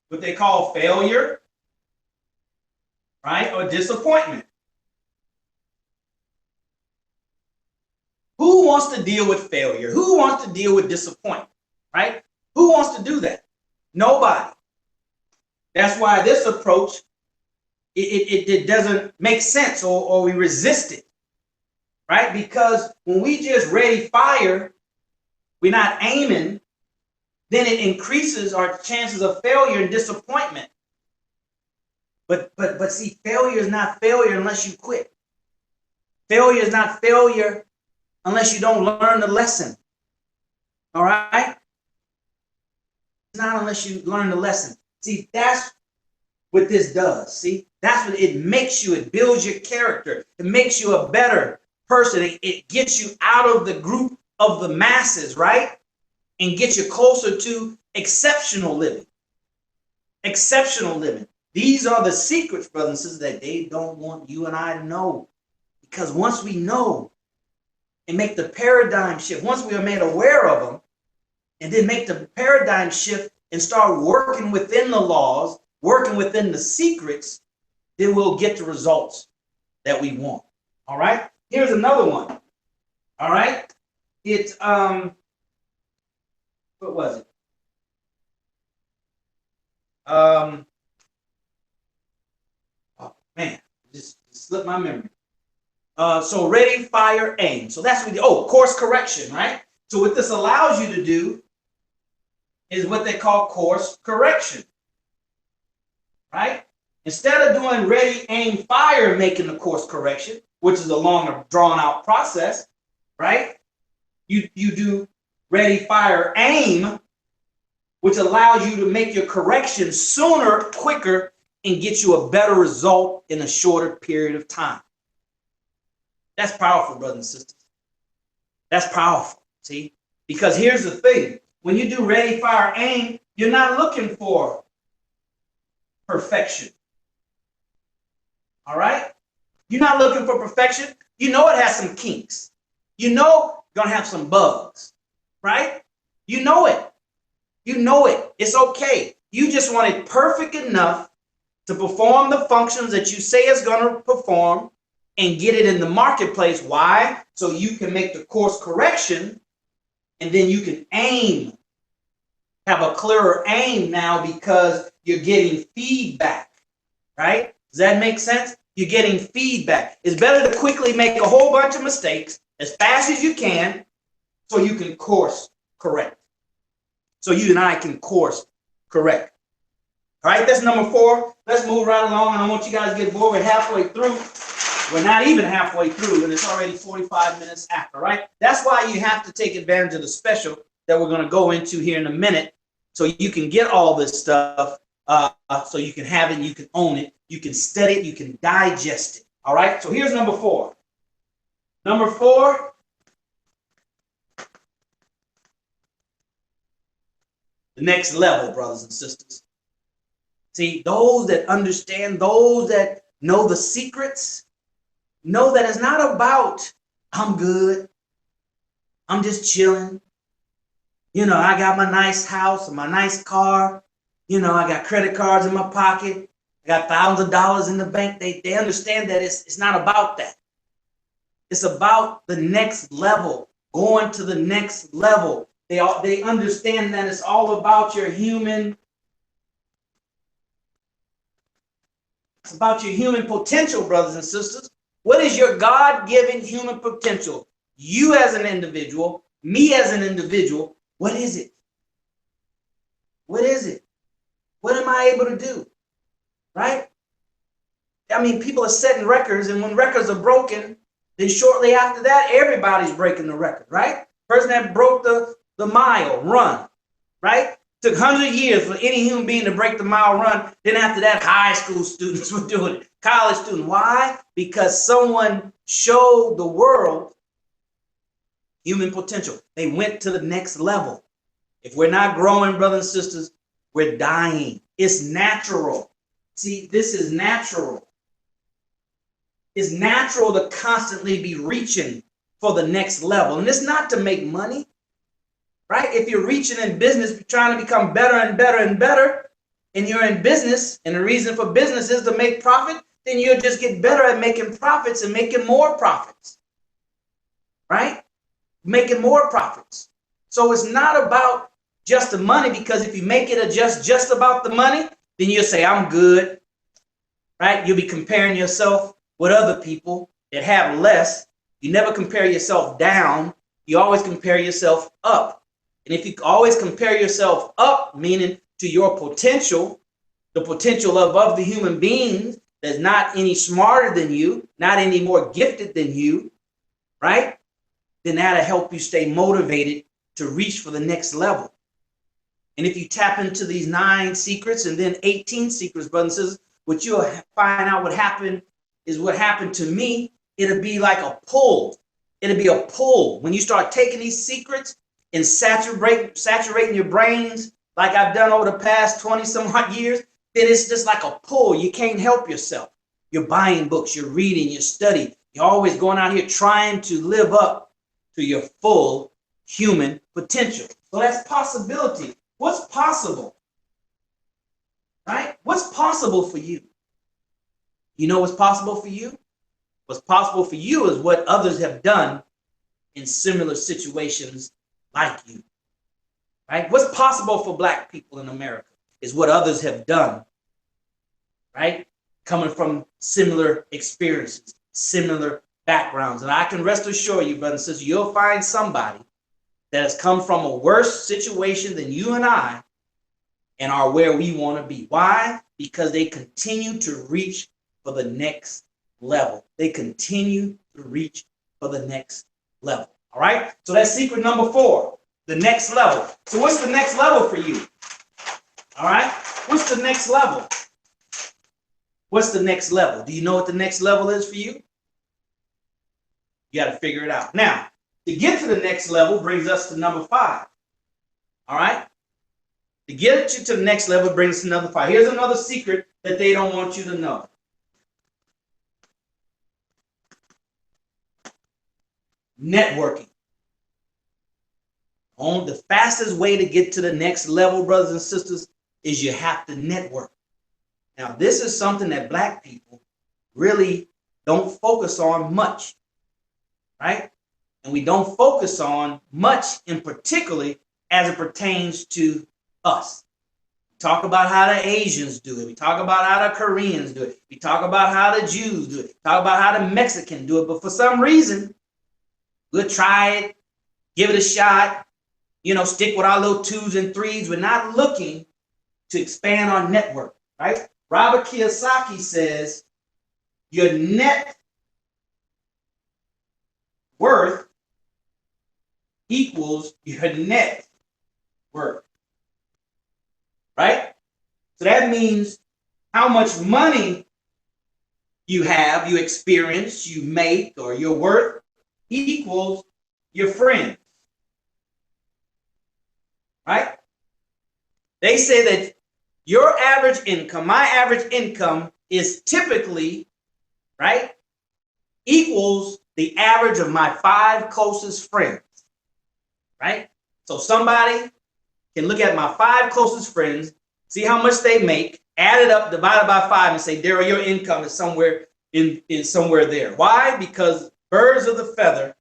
Speaker 1: what they call failure, right, or disappointment. Who wants to deal with failure? Who wants to deal with disappointment, right? Who wants to do that? Nobody. That's why this approach, it doesn't make sense, or we resist it. right? Because when we just ready fire, we're not aiming, then it increases our chances of failure and disappointment. But see, failure is not failure unless you quit. Failure is not failure unless you don't learn the lesson. All right? It's not unless you learn the lesson. See, that's what this does. See, that's what it makes you. It builds your character. It makes you a better person. It gets you out of the group of the masses, right? And gets you closer to exceptional living. Exceptional living. These are the secrets, brothers and sisters, that they don't want you and I to know. Because once we know and make the paradigm shift, once we are made aware of them, and then make the paradigm shift and start working within the laws, working within the secrets, then we'll get the results that we want. All right? Here's another one. All right? It's, what was it? Oh, man, just slipped my memory. So ready, fire, aim. So that's what we do. Oh, course correction, right? So what this allows you to do is what they call course correction, right? Instead of doing ready, aim, fire, making the course correction, which is a longer, drawn-out process, right? You do ready, fire, aim, which allows you to make your correction sooner, quicker, and get you a better result in a shorter period of time. That's powerful, brothers and sisters. That's powerful, see? Because here's the thing. When you do ready, fire, aim, you're not looking for perfection. All right? You're not looking for perfection. You know it has some kinks. You know you're going to have some bugs, right? You know it. You know it. It's okay. You just want it perfect enough to perform the functions that you say it's going to perform and get it in the marketplace. Why? So you can make the course correction and then you can aim. Have a clearer aim now because you're getting feedback, right? Does that make sense? You're getting feedback. It's better to quickly make a whole bunch of mistakes as fast as you can so you can course correct. So you and I can course correct. All right, that's number 4. Let's move right along. I don't want you guys to get bored. We're halfway through. We're not even halfway through, and it's already 45 minutes after, right? That's why you have to take advantage of the special that we're going to go into here in a minute so you can get all this stuff, so you can have it, you can own it, you can study it, you can digest it, all right? So here's number 4. Number 4, the next level, brothers and sisters. See, those that understand, those that know the secrets, know that it's not about, I'm good, I'm just chilling. You know, I got my nice house and my nice car. You know, I got credit cards in my pocket. I got thousands of dollars in the bank. They understand that it's not about that. It's about the next level, going to the next level. They understand that it's all about your human. It's about your human potential, brothers and sisters. What is your God-given human potential? You as an individual, me as an individual, what is it? What is it? What am I able to do? Right? I mean, people are setting records, and when records are broken, then shortly after that, everybody's breaking the record, right? Person that broke the mile run, right? Took 100 years for any human being to break the mile run. Then after that, high school students were doing it, college students. Why? Because someone showed the world human potential. They went to the next level. If we're not growing, brothers and sisters, we're dying. It's natural. See, this is natural. It's natural to constantly be reaching for the next level. And it's not to make money, right? If you're reaching in business, trying to become better and better and better, and you're in business, and the reason for business is to make profit, then you'll just get better at making profits and making more profits, right? Making more profits. So it's not about just the money, because if you make it just about the money, then you'll say, I'm good, right? You'll be comparing yourself with other people that have less, You never compare yourself down. You always compare yourself up. And if you always compare yourself up, meaning to your potential, the potential of other human beings that's not any smarter than you, not any more gifted than you, right? Then that'll help you stay motivated to reach for the next level. And if you tap into these 9 secrets and then 18 secrets, brothers and sisters, what you'll find out what happened is what happened to me. It'll be like a pull. It'll be a pull. When you start taking these secrets and saturating your brains like I've done over the past 20 some odd years, then it's just like a pull. You can't help yourself. You're buying books, you're reading, you're studying. You're always going out here trying to live up to your full human potential. So that's possibility. What's possible? Right? What's possible for you? You know what's possible for you? What's possible for you is what others have done in similar situations like you. Right? What's possible for Black people in America is what others have done. Right? Coming from similar experiences, similar backgrounds. And I can rest assured you, brothers and sisters, you'll find somebody that has come from a worse situation than you and I and are where we want to be. Why? Because they continue to reach for the next level. They continue to reach for the next level. All right? So that's secret number 4, the next level. So what's the next level for you? All right? What's the next level? What's the next level? Do you know what the next level is for you? You got to figure it out. Now, to get to the next level brings us to number 5. All right? To get you to the next level brings us to number 5. Here's another secret that they don't want you to know. Networking. The fastest way to get to the next level, brothers and sisters, is you have to network. Now, this is something that Black people really don't focus on much, right? And we don't focus on much in particularly as it pertains to us. We talk about how the Asians do it. We talk about how the Koreans do it. We talk about how the Jews do it. We talk about how the Mexicans do it. But for some reason, we'll try it, give it a shot, stick with our little 2s and 3s. We're not looking to expand our network, right? Robert Kiyosaki says your net worth equals your net worth, right? So that means how much money you have, you experience, you make, or your worth equals your friends, right? They say that your average income, my average income is typically, right, equals the average of my 5 closest friends, right? So somebody can look at my 5 closest friends, see how much they make, add it up, divide it by 5, and say, Daryl, your income is somewhere in somewhere there. Why? Because birds of the feather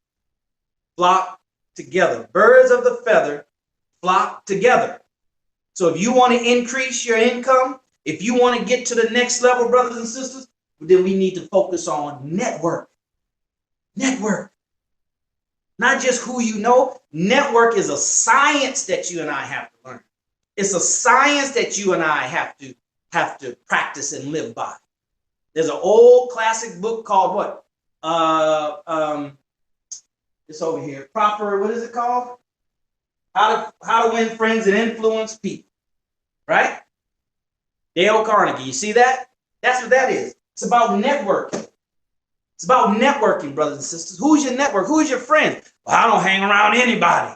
Speaker 1: flock together. Birds of the feather flock together. So if you want to increase your income, if you want to get to the next level, brothers and sisters, then we need to focus on network. Network. Not just who you know. Network is a science that you and I have to learn. It's a science that you and I have to practice and live by. There's an old classic book called what? It's over here. What is it called? How to Win Friends and Influence People. Right? Dale Carnegie. You see that? That's what that is. It's about networking. It's about networking, brothers and sisters. Who's your network? Who's your friend? Well, I don't hang around anybody.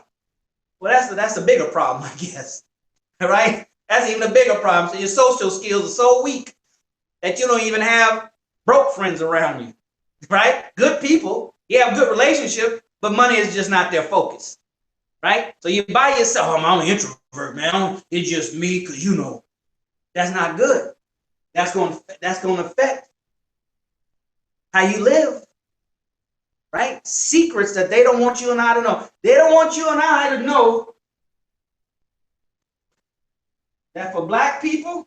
Speaker 1: Well, that's a bigger problem, I guess. All right? That's even a bigger problem. So your social skills are so weak that you don't even have broke friends around you. Right? Good people. You have good relationships, but money is just not their focus. Right? So you by yourself, I'm an introvert, man. It's just me, because that's not good. That's going to affect how you live. Right? Secrets that they don't want you and I to know. They don't want you and I to know that for Black people,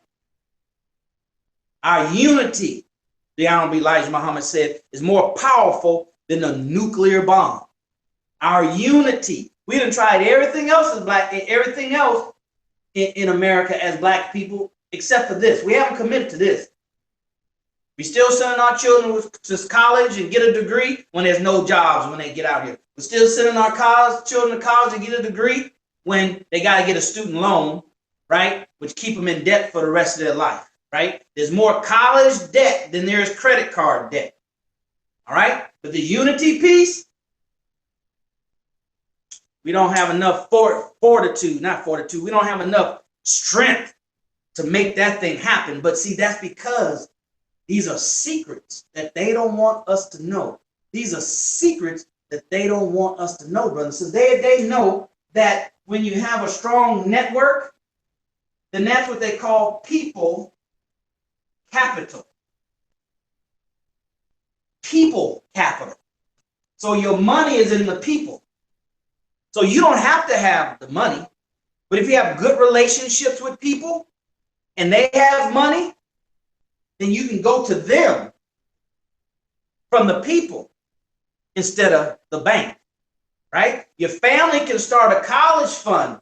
Speaker 1: our unity, the Honorable Elijah Muhammad said, is more powerful than a nuclear bomb. Our unity. We done tried everything else as everything else in America as black people, except for this. We haven't committed to this. We still sending our children to college and get a degree when there's no jobs when they get out here. We're still sending our children to college and get a degree when they got to get a student loan, right? Which keep them in debt for the rest of their life, right? There's more college debt than there is credit card debt. All right? But the unity piece, we don't have enough fortitude, we don't have enough strength to make that thing happen. But see, that's because these are secrets that they don't want us to know. These are secrets that they don't want us to know, brothers. So they know that when you have a strong network, then that's what they call people capital. People capital. So your money is in the people. So you don't have to have the money, but if you have good relationships with people and they have money, then you can go to them from the people instead of the bank, right? Your family can start a college fund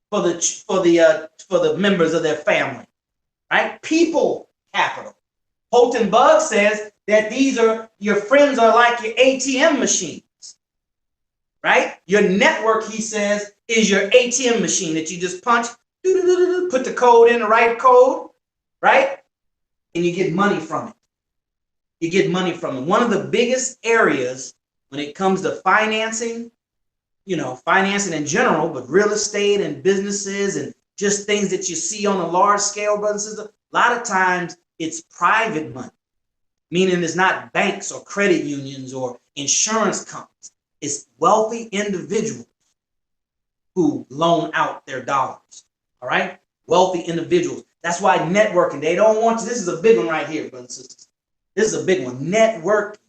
Speaker 1: for the members of their family, right? People capital. Holton Bugg says that your friends are like your ATM machines, right? Your network, he says, is your ATM machine that you just punch, put the code in, the right code, right? And you get money from it. You get money from it. One of the biggest areas when it comes to financing, financing in general, but real estate and businesses and just things that you see on a large scale, brothers and sisters, a lot of times it's private money, meaning it's not banks or credit unions or insurance companies. It's wealthy individuals who loan out their dollars, all right? Wealthy individuals. That's why networking, they don't want to. This is a big one right here, brothers and sisters. This is a big one. Networking.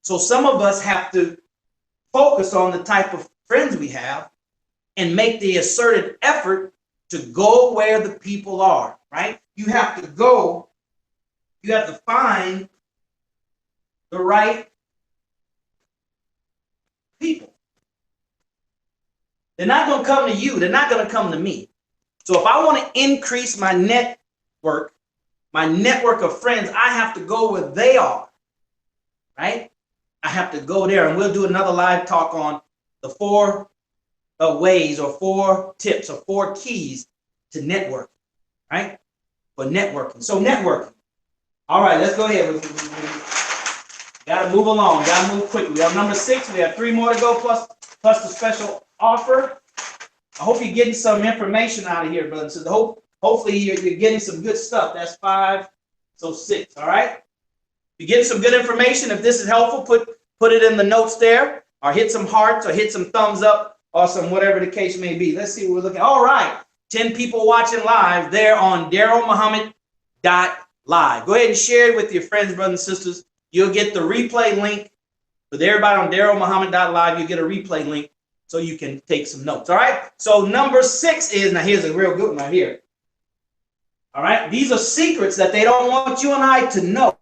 Speaker 1: So some of us have to focus on the type of friends we have and make the asserted effort to go where the people are, right? You have to find the right people. They're not going to come to you. They're not going to come to me. So if I want to increase my network of friends, I have to go where they are, right? I have to go there, and we'll do another live talk on the 4 ways or 4 tips or 4 keys to networking, right? For networking. So networking. All right, let's go ahead. Got to move along. Got to move quickly. We have number 6. We have 3 more to go plus the special offer. I hope you're getting some information out of here, brothers. So hopefully you're getting some good stuff. That's 5, so 6. All right. If you're getting some good information, if this is helpful, put it in the notes there, or hit some hearts, or hit some thumbs up, or some whatever the case may be. Let's see what we're looking at. All right. 10 people watching live there on DarylMuhammad.live. Go ahead and share it with your friends, brothers and sisters. You'll get the replay link with everybody on DarylMuhammad.live. You get a replay link so you can take some notes. All right. So number 6 is, now here's a real good one right here. All right. These are secrets that they don't want you and I to know.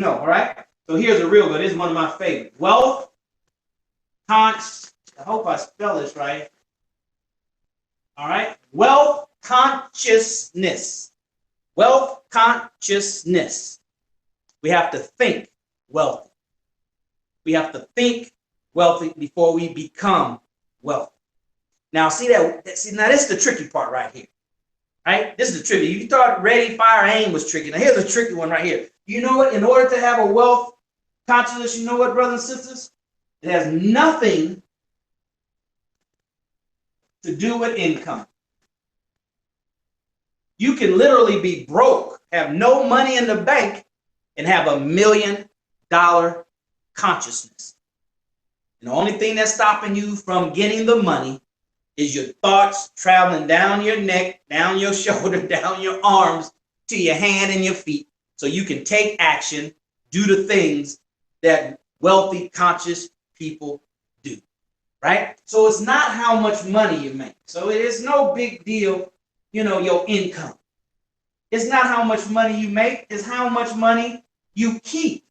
Speaker 1: All right. So here's a real good. This is one of my favorites. Wealth, I hope I spell this right. All right. Wealth consciousness. Wealth consciousness. We have to think wealthy. We have to think wealthy before we become wealthy. Now, now this is the tricky part right here. Right? This is the tricky. You thought ready, fire, aim was tricky. Now, here's a tricky one right here. You know what? In order to have a wealth consciousness, you know what, brothers and sisters? It has nothing to do with income. You can literally be broke, have no money in the bank, and have $1 million consciousness. And the only thing that's stopping you from getting the money is your thoughts traveling down your neck, down your shoulder, down your arms, to your hand and your feet, so you can take action, do the things that wealthy, conscious people do, right? So it's not how much money you make. So it is no big deal, your income. It's not how much money you make, it's how much money you keep.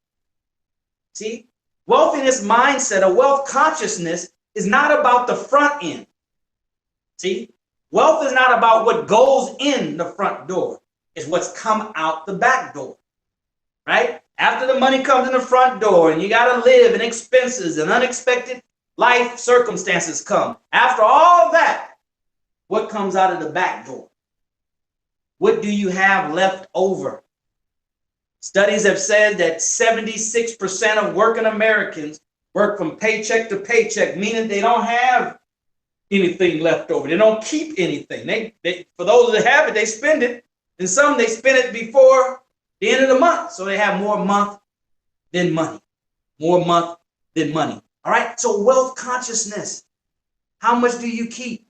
Speaker 1: See, wealthiness mindset, a wealth consciousness is not about the front end. See, wealth is not about what goes in the front door. It's what's come out the back door, right? After the money comes in the front door and you got to live and expenses and unexpected life circumstances come. After all that, what comes out of the back door? What do you have left over? Studies have said that 76% of working Americans work from paycheck to paycheck, meaning they don't have anything left over. They don't keep anything. They for those that have it, they spend it. And some, they spend it before the end of the month. So they have more month than money. More month than money. All right. So wealth consciousness. How much do you keep?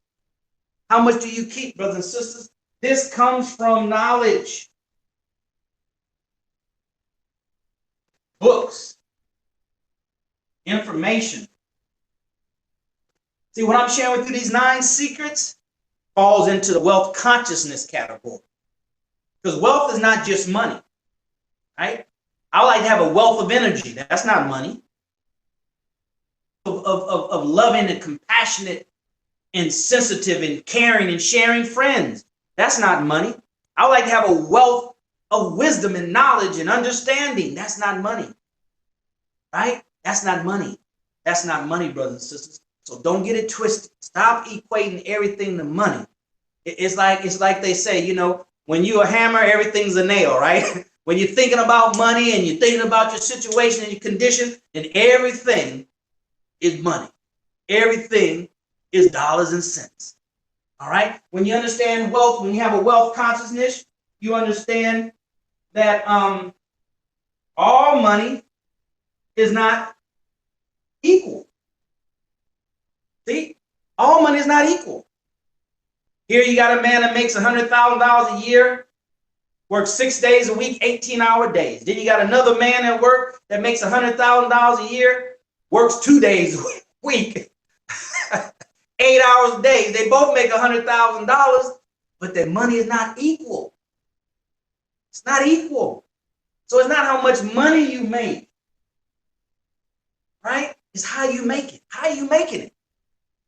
Speaker 1: How much do you keep, brothers and sisters? This comes from knowledge. Books. Information. See, what I'm sharing with you, these 9 secrets, falls into the wealth consciousness category. Because wealth is not just money, right? I like to have a wealth of energy. That's not money. Of loving and compassionate and sensitive and caring and sharing friends. That's not money. I like to have a wealth of wisdom and knowledge and understanding. That's not money, right? That's not money. That's not money, brothers and sisters. So don't get it twisted. Stop equating everything to money. It's like they say, you know, when you're a hammer, everything's a nail, right? When you're thinking about money and you're thinking about your situation and your condition, then everything is money. Everything is dollars and cents. All right? When you understand wealth, when you have a wealth consciousness, you understand that all money is not equal. See? All money is not equal. Here you got a man that makes $100,000 a year, works 6 days a week, 18-hour days. Then you got another man at work that makes $100,000 a year, works 2 days a week, 8 hours a day. They both make $100,000, but their money is not equal. It's not equal. So it's not how much money you make, right? It's how you make it. How are you making it?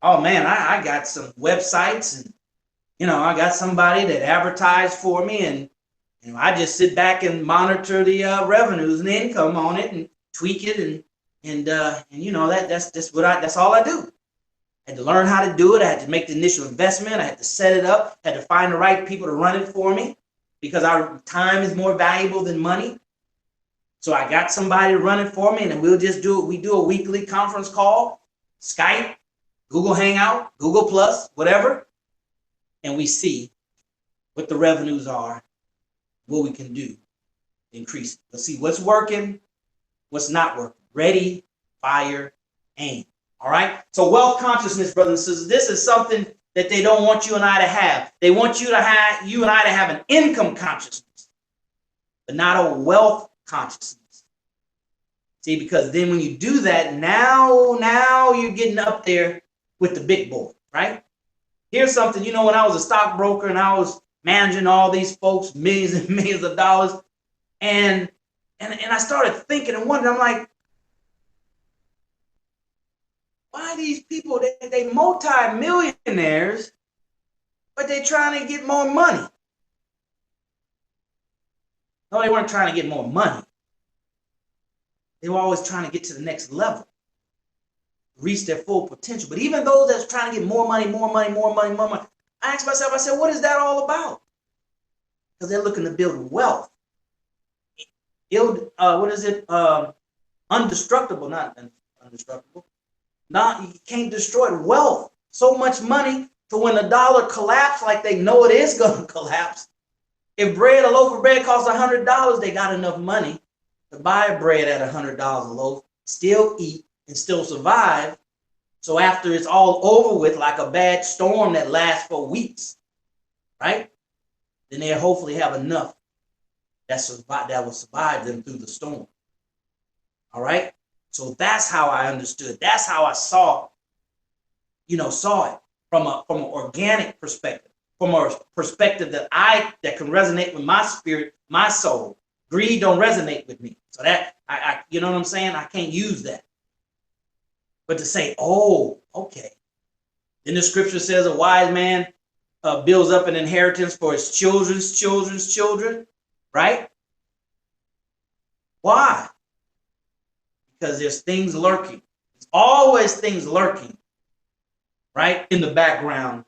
Speaker 1: Oh man, I got some websites and you know, I got somebody that advertised for me, and you know, I just sit back and monitor the revenues and the income on it, and tweak it, and you know that's all I do. I had to learn how to do it. I had to make the initial investment. I had to set it up. I had to find the right people to run it for me because our time is more valuable than money. So I got somebody to run it for me, and then we'll just do it. We do a weekly conference call, Skype, Google Hangout, Google Plus, whatever. And we see what the revenues are, what we can do to increase it. Let's see what's working, what's not working. Ready, fire, aim. All right? So wealth consciousness, brothers and sisters, this is something that they don't want you and I to have. They want you and I to have an income consciousness, but not a wealth consciousness. See, because then when you do that, now you're getting up there with the big boy, right? Here's something, you know, when I was a stockbroker and I was managing all these folks, millions and millions of dollars, and I started thinking and wondering, I'm like, why these people, they multi-millionaires, but they trying to get more money? No, they weren't trying to get more money. They were always trying to get to the next level, reach their full potential. But even those that's trying to get more money, I asked myself, I said, what is that all about? Because they're looking to build wealth. Build, undestructible, not indestructible. Not, you can't destroy wealth. So much money for when the dollar collapses, like they know it is going to collapse. If a loaf of bread costs $100, they got enough money to buy bread at $100 a loaf, still eat, and still survive. So after it's all over with, like a bad storm that lasts for weeks, right? Then they'll hopefully have enough that will survive them through the storm. All right? So that's how I understood. That's how I saw it from an organic perspective, from a perspective that can resonate with my spirit, my soul. Greed don't resonate with me. So that you know what I'm saying? I can't use that. But to say, oh, okay. Then the scripture says a wise man builds up an inheritance for his children's children's children, right? Why? Because there's things lurking. There's always things lurking, right, in the background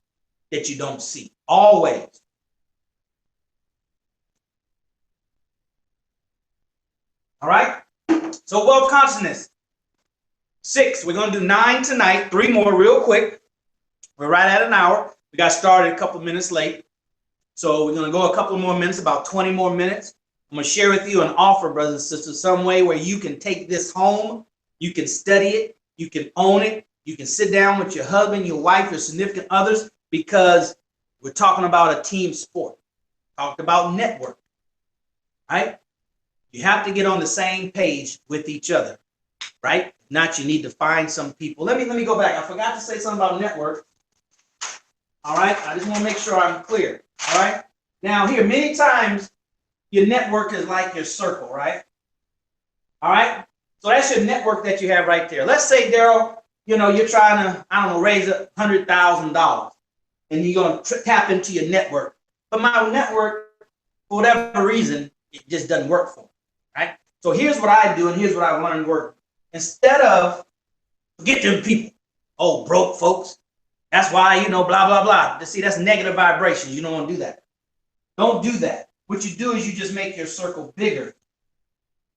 Speaker 1: that you don't see. Always. All right? So wealth consciousness. 6. We're going to do 9 tonight. 3 more real quick. We're right at an hour. We got started a couple minutes late. So we're going to go a couple more minutes, about 20 more minutes. I'm going to share with you an offer, brothers and sisters, some way where you can take this home. You can study it. You can own it. You can sit down with your husband, your wife, your significant others, because we're talking about a team sport. Talked about network, right? You have to get on the same page with each other, right? If not, you need to find some people. Let me go back. I forgot to say something about network. All right. I just want to make sure I'm clear. All right. Now here, many times your network is like your circle, right? All right. So that's your network that you have right there. Let's say, Daryl, you know, you're trying to, I don't know, raise $100,000 and you're going to tap into your network. But my network, for whatever reason, it just doesn't work for me, right? So here's what I do and here's what I learned working. Instead of, forget them people, oh, broke folks. That's why, you know, blah, blah, blah. See, that's negative vibrations. You don't want to do that. Don't do that. What you do is you just make your circle bigger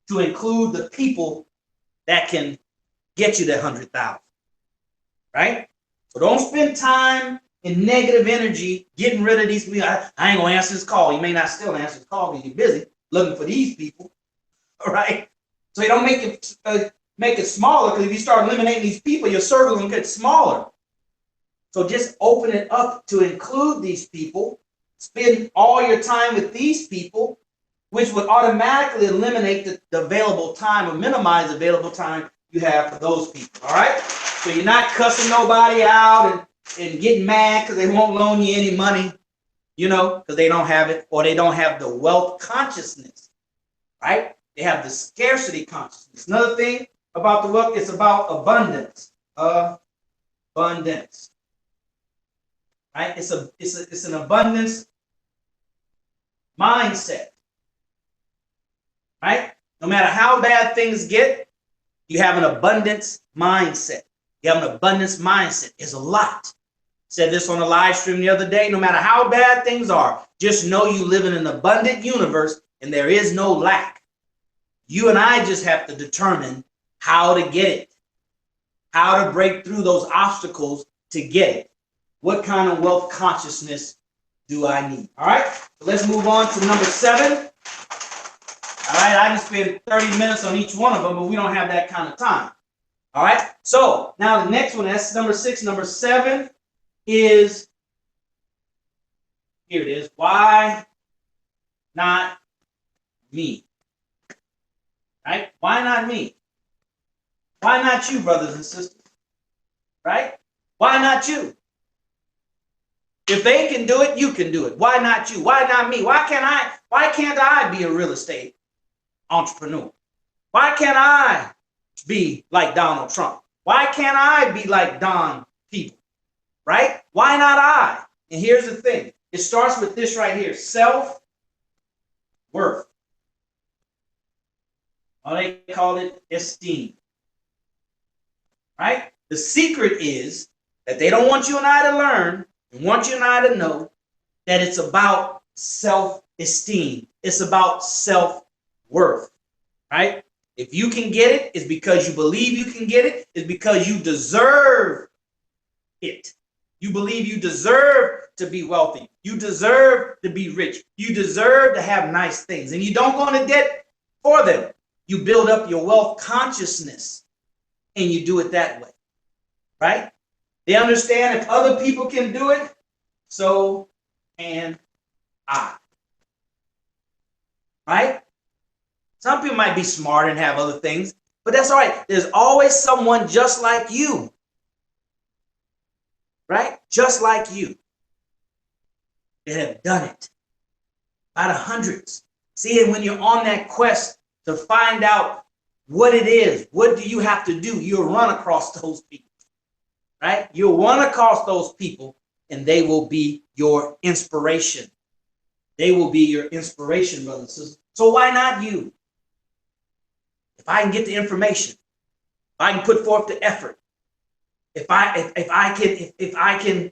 Speaker 1: to include the people that can get you that 100,000, right? So don't spend time in negative energy getting rid of these people. I ain't gonna answer this call. You may not still answer the call because you're busy looking for these people, all right? So you don't make it smaller, because if you start eliminating these people, your circle will get smaller. So just open it up to include these people. Spend all your time with these people, which would automatically eliminate the available time or minimize available time you have for those people, all right? So you're not cussing nobody out and getting mad because they won't loan you any money, you know, because they don't have it, or they don't have the wealth consciousness, right? They have the scarcity consciousness. Another thing about the wealth, it's about abundance. Abundance. Right? It's an abundance mindset. Right? No matter how bad things get, you have an abundance mindset. You have an abundance mindset. It's a lot. Said this on a live stream the other day. No matter how bad things are, just know you live in an abundant universe and there is no lack. You and I just have to determine how to get it, how to break through those obstacles to get it. What kind of wealth consciousness do I need? All right, so let's move on to number 7. All right, I can spend 30 minutes on each one of them, but we don't have that kind of time. All right, so now the next one, that's number 6. Number 7 is, here it is, why not me? Right? Why not me? Why not you, brothers and sisters? Right? Why not you? If they can do it, you can do it. Why not you? Why not me? Why can't I be a real estate entrepreneur? Why can't I be like Donald Trump? Why can't I be like Don People? Right? Why not I? And here's the thing. It starts with this right here. Self-worth. Or they call it esteem. Right? The secret is that they don't want you and I to learn. They want you and I to know that it's about self-esteem. It's about self-worth. Right? If you can get it, it's because you believe you can get it. It's because you deserve it. You believe you deserve to be wealthy. You deserve to be rich. You deserve to have nice things. And you don't go into debt for them. You build up your wealth consciousness and you do it that way. Right? They understand if other people can do it, so can I. Right? Some people might be smart and have other things, but that's all right. There's always someone just like you. Right? Just like you. that have done it. By the hundreds. See, and when you're on that quest to find out what it is, what do you have to do? You'll run across those people, right? You'll run across those people, and they will be your inspiration. They will be your inspiration, brothers and sisters. So why not you? If I can get the information, if I can put forth the effort, if I can,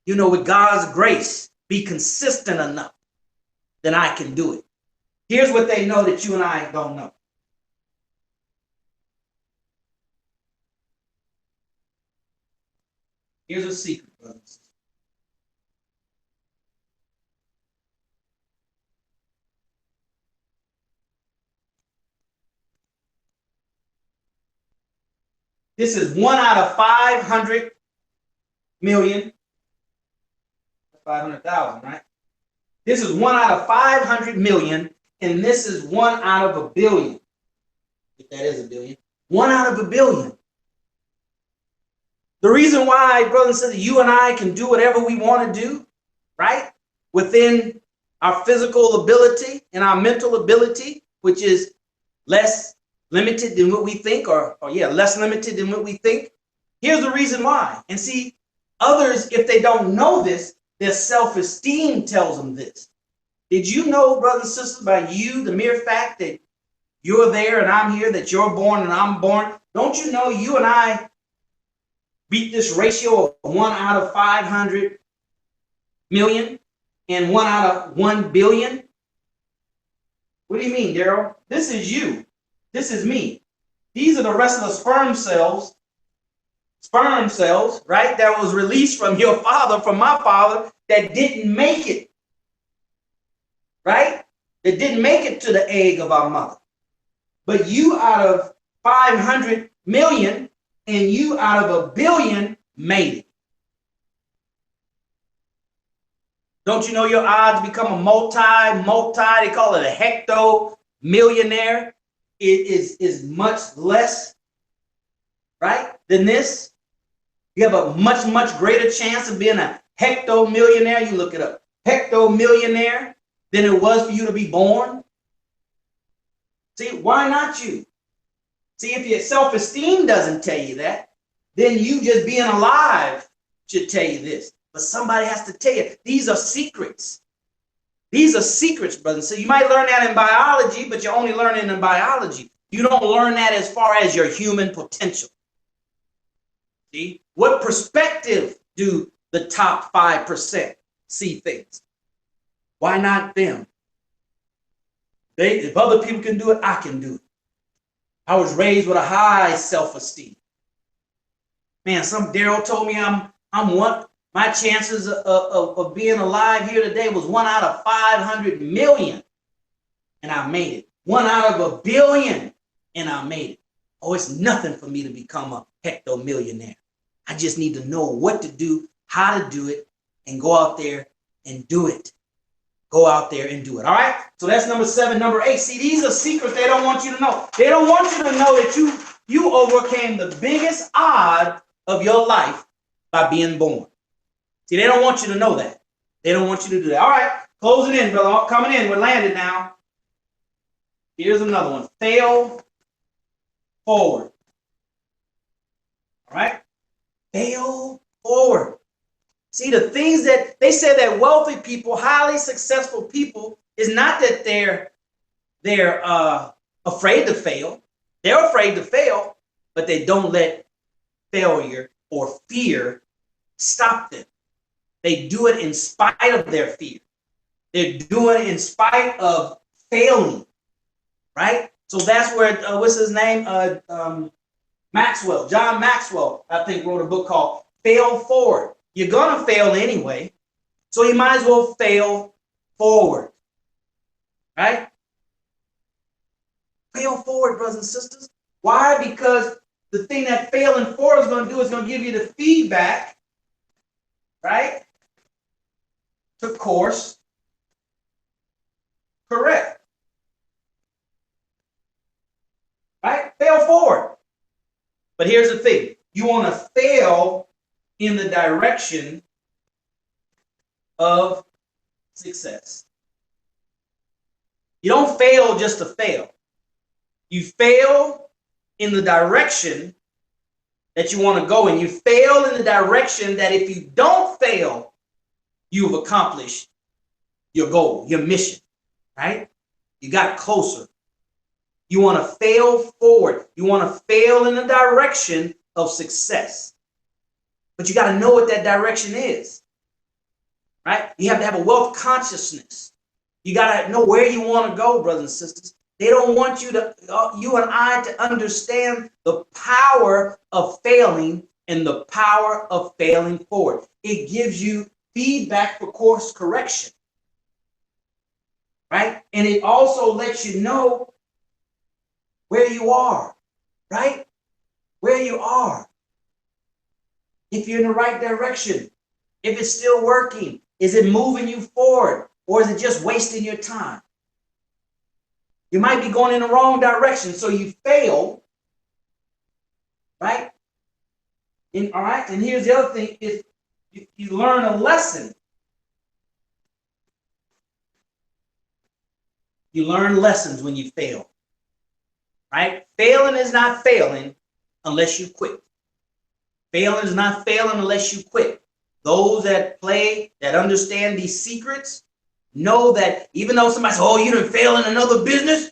Speaker 1: with God's grace, be consistent enough, then I can do it. Here's what they know that you and I don't know. Here's a secret, brothers. This is 1 out of 500 million. 500,000, right? This is 1 out of 500 million, and this is 1 out of a billion. If that is a billion. 1 out of a billion. The reason why, brothers and sisters, you and I can do whatever we want to do, right? Within our physical ability and our mental ability, which is less limited than what we think, or less limited than what we think. Here's the reason why. And see, others, if they don't know this, their self-esteem tells them this. Did you know, brothers and sisters, by you, the mere fact that you're there and I'm here, that you're born and I'm born, don't you know you and I beat this ratio of 1 out of 500 million and 1 out of 1 billion? What do you mean, Daryl? This is you. This is me. These are the rest of the sperm cells, right, that was released from your father, from my father, that didn't make it, right? That didn't make it to the egg of our mother. But you out of 500 million and you out of a billion made it. Don't you know your odds become a multi, they call it a hecto-millionaire? It is much less, right, than this. You have a much, much greater chance of being a hecto-millionaire. You look it up. Hecto-millionaire than it was for you to be born. See, why not you? See, if your self-esteem doesn't tell you that, then you just being alive should tell you this. But somebody has to tell you. These are secrets. These are secrets, brothers. So you might learn that in biology, but you're only learning in biology. You don't learn that as far as your human potential. See? What perspective do the top 5% see things? Why not them? If other people can do it, I can do it. I was raised with a high self-esteem. Man, some Daryl told me I'm one. My chances of being alive here today was 1 out of 500 million, and I made it. 1 out of a billion, and I made it. Oh, it's nothing for me to become a hecto-millionaire. I just need to know what to do, how to do it, and go out there and do it. Go out there and do it. All right? So that's number 7. Number 8. See, these are secrets they don't want you to know. They don't want you to know that you overcame the biggest odd of your life by being born. See, they don't want you to know that. They don't want you to do that. All right, close it in, brother. Coming in. We're landed now. Here's another one. Fail forward. All right? Fail forward. See, the things that they say that wealthy people, highly successful people, is not that they're afraid to fail. They're afraid to fail, but they don't let failure or fear stop them. They do it in spite of their fear. They're doing it in spite of failing, right? So that's where, what's his name? Maxwell, John Maxwell, I think, wrote a book called Fail Forward. You're going to fail anyway, so you might as well fail forward, right? Fail forward, brothers and sisters. Why? Because the thing that failing forward is going to do is going to give you the feedback, right, to course correct. Right? Fail forward. But here's the thing. You want to fail in the direction of success. You don't fail just to fail. You fail in the direction that you want to go in. You fail in the direction that if you don't fail, you've accomplished your goal, your mission, right? You got closer. You want to fail forward. You want to fail in the direction of success. But you got to know what that direction is, right? You have to have a wealth consciousness. You got to know where you want to go, brothers and sisters. They don't want you and I to understand the power of failing and the power of failing forward. It gives you feedback for course correction, right? And it also lets you know where you are, right? Where you are. If you're in the right direction, if it's still working, is it moving you forward, or is it just wasting your time? You might be going in the wrong direction, so you fail, right? And all right, and here's the other thing: is you learn a lesson. You learn lessons when you fail, right? Failing is not failing unless you quit. Failing is not failing unless you quit. Those that play, that understand these secrets, know that even though somebody says, oh, you didn't fail in another business,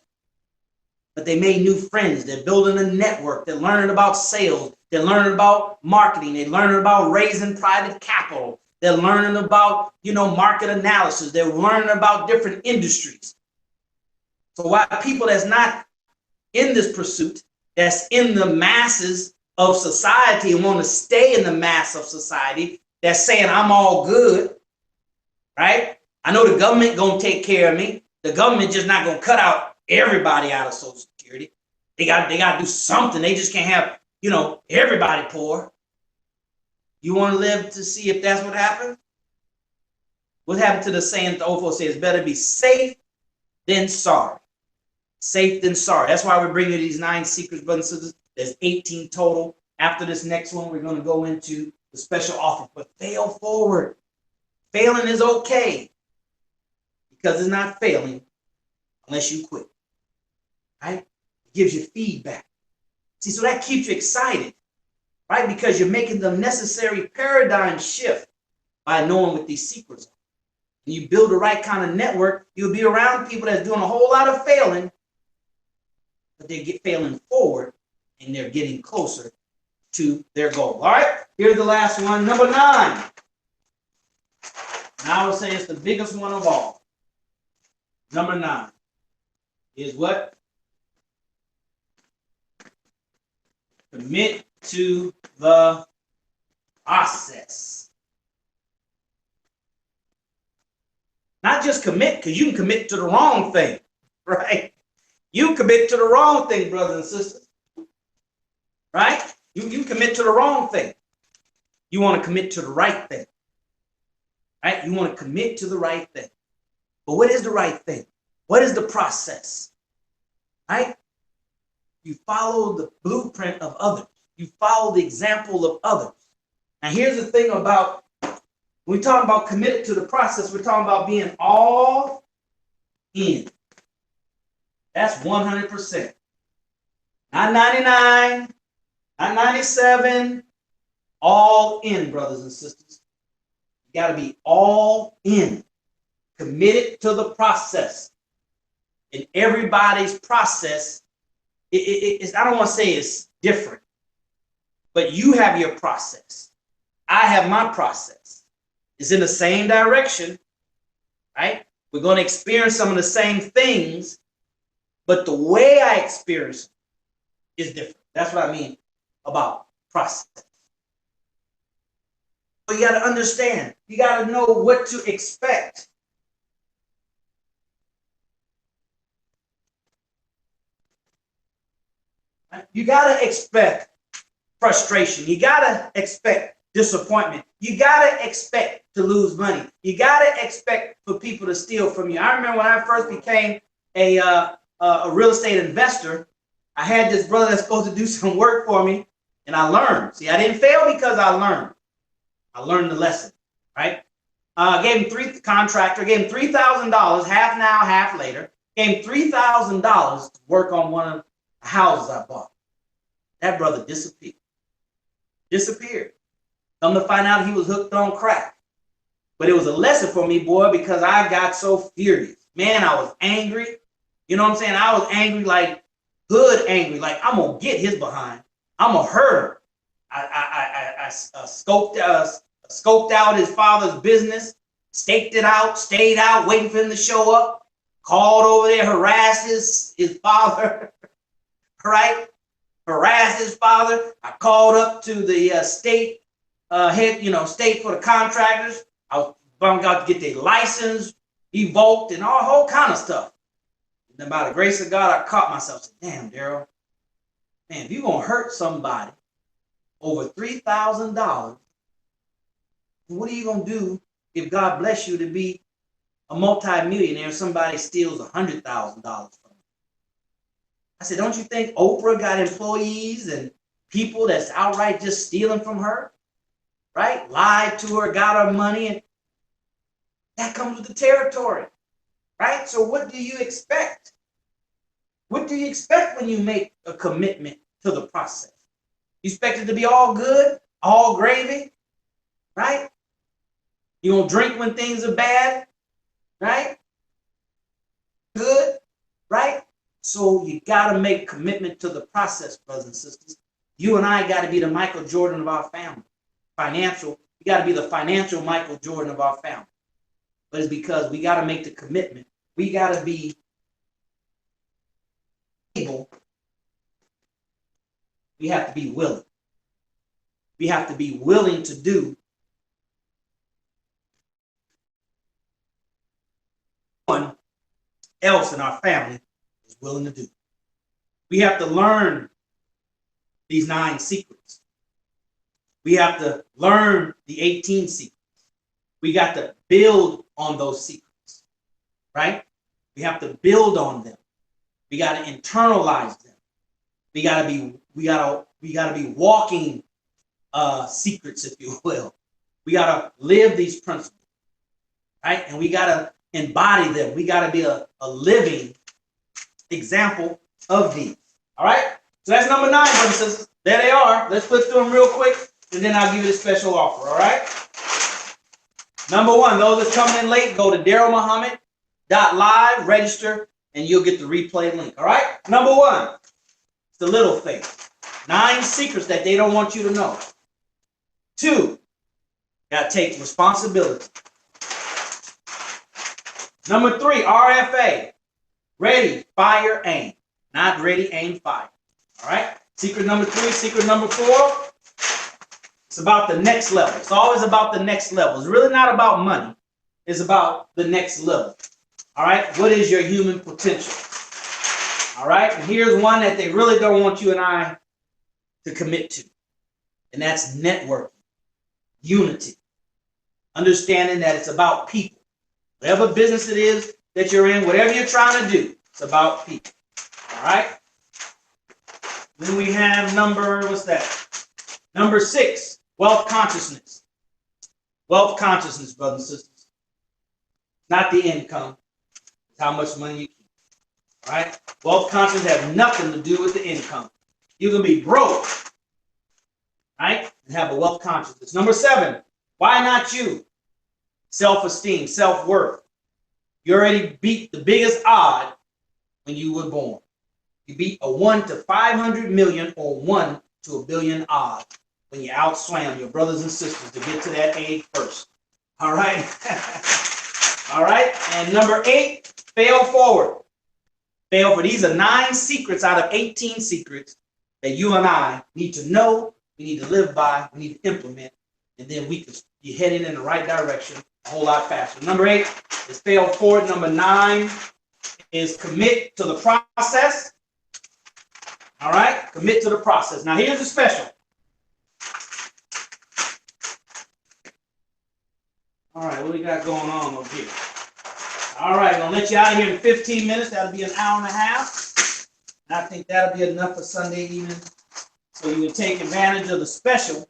Speaker 1: but they made new friends. They're building a network. They're learning about sales. They're learning about marketing. They're learning about raising private capital. They're learning about, market analysis. They're learning about different industries. So why people that's not in this pursuit, that's in the masses of society and want to stay in the mass of society, that's saying I'm all good, right? I know the government gonna take care of me. The government just not gonna cut out everybody out of Social Security. They got to do something. They just can't have, everybody poor. You want to live to see if that's what happened? What happened to the saying the old folks say, it's better be safe than sorry. Safe than sorry. That's why we're bringing you these 9 secrets, brothers and sisters. There's 18 total. After this next one, we're going to go into the special offer. But fail forward. Failing is okay, because it's not failing unless you quit. Right? It gives you feedback. See, so that keeps you excited, right? Because you're making the necessary paradigm shift by knowing what these secrets are. And you build the right kind of network, you'll be around people that's doing a whole lot of failing, but they get failing forward and they're getting closer to their goal. All right, here's the last one, number 9. And I would say it's the biggest one of all. Number 9 is what? Commit to the process. Not just commit, because you can commit to the wrong thing, right? You commit to the wrong thing, brothers and sisters, right? You commit to the wrong thing. You want to commit to the right thing, right? You want to commit to the right thing. But what is the right thing? What is the process, right? You follow the blueprint of others. You follow the example of others. And here's the thing about, when we talk about committed to the process, we're talking about being all in. That's 100%. Not 99, not 97, all in, brothers and sisters. You got to be all in, committed to the process. And everybody's process, I don't want to say it's different, but you have your process. I have my process. It's in the same direction, right? We're going to experience some of the same things, but the way I experience them is different. That's what I mean about process. So you got to understand. You got to know what to expect. You got to expect frustration. You got to expect disappointment. You got to expect to lose money. You got to expect for people to steal from you. I remember when I first became a real estate investor, I had this brother that's supposed to do some work for me, and I learned. See, I didn't fail because I learned. I learned the lesson, right? Gave him $3,000, half now, half later. Gave him $3,000 to work on one of the houses I bought. That brother disappeared. Come to find out he was hooked on crack. But it was a lesson for me, boy, because I got so furious. Man, I was angry. You know what I'm saying? I was angry, like hood angry, like I'm gonna get his behind. I'm gonna hurt him. I scoped out his father's business, staked it out, stayed out, waiting for him to show up. Called over there, harassed his father, right? Harassed his father. I called up to the state head, state for the contractors. I was got to get their license revoked and all whole kind of stuff. And then by the grace of God, I caught myself saying, damn, Daryl, man, if you're going to hurt somebody over $3,000, what are you going to do if God bless you to be a multi-millionaire and somebody steals $100,000 from you? I said, don't you think Oprah got employees and people that's outright just stealing from her? Right? Lied to her, got her money, and that comes with the territory. Right? So what do you expect? What do you expect when you make a commitment to the process? You expect it to be all good, all gravy, right? You don't drink when things are bad, right? Good, right? So you got to make commitment to the process, brothers and sisters. You and I got to be the Michael Jordan of our family. We got to be the financial Michael Jordan of our family. But it's because we got to make the commitment. We got to be able. We have to be willing. We have to be willing to do what else in our family is willing to do. We have to learn these 9 secrets. We have to learn the 18 secrets. We got to build on those secrets, right? We have to build on them. We got to internalize them. We got to be walking secrets, if you will. We got to live these principles, right? And we got to embody them. We got to be a living example of these. All right? So that's number 9, brothers and sisters. There they are. Let's flip through them real quick, and then I'll give you the special offer. All right? Number 1, those that's coming in late, go to darylmuhammad.live, register, and you'll get the replay link. All right? Number 1, it's the little thing. 9 secrets that they don't want you to know. 2, got to take responsibility. Number 3, RFA. Ready, fire, aim. Not ready, aim, fire. All right? Secret number 3, secret number 4. It's about the next level. It's always about the next level. It's really not about money. It's about the next level. All right? What is your human potential? All right? And here's one that they really don't want you and I to commit to. And that's networking, unity, understanding that it's about people. Whatever business it is that you're in, whatever you're trying to do, it's about people. All right? Then we have number 6, wealth consciousness. Wealth consciousness, brothers and sisters. Not the income. It's how much money you keep. All right? Wealth consciousness has nothing to do with the income. You can be broke, right? And have a wealth consciousness. Number 7, why not you? Self-esteem, self-worth. You already beat the biggest odd when you were born. You beat a 1 to 500 million or 1 to a billion odd when you outswam your brothers and sisters to get to that age first. All right? All right? And number 8, fail forward. Fail for. These are 9 secrets out of 18 secrets that you and I need to know, we need to live by, we need to implement, and then we can be heading in the right direction a whole lot faster. Number 8 is fail forward. Number 9 is commit to the process. All right? Commit to the process. Now, here's the special. All right, what we got going on over here? All right, I'm going to let you out of here in 15 minutes. That'll be an hour and a half. And I think that'll be enough for Sunday evening. So you can take advantage of the special.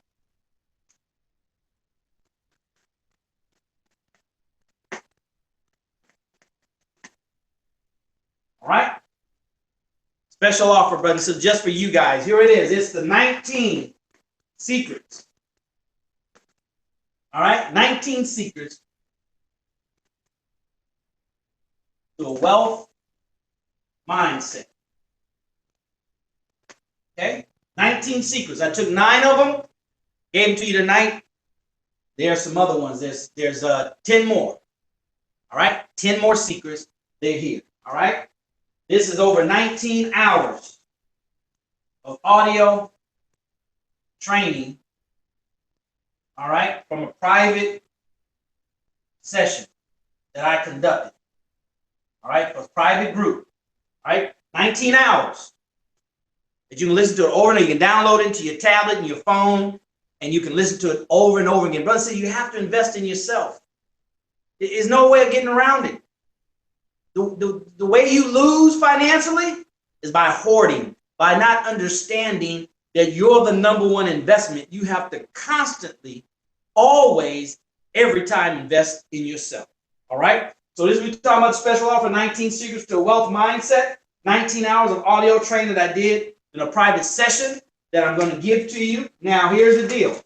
Speaker 1: Special offer, brother. So just for you guys. Here it is. It's the 19 secrets. All right? 19 secrets to a wealth mindset. Okay? 19 secrets. I took 9 of them, gave them to you tonight. There are some other ones. There's 10 more. All right? 10 more secrets. They're here. All right? This is over 19 hours of audio training. All right? From a private session that I conducted. All right? For a private group. All right? 19 hours. That you can listen to it over and over. You can download it into your tablet and your phone, and you can listen to it over and over again. Brother said you have to invest in yourself. There's no way of getting around it. The way you lose financially is by hoarding, by not understanding that you're the #1 investment. You have to constantly, always, every time invest in yourself. All right? So this we're talking about special offer, 19 secrets to a wealth mindset, 19 hours of audio training that I did in a private session that I'm going to give to you. Now, here's the deal. All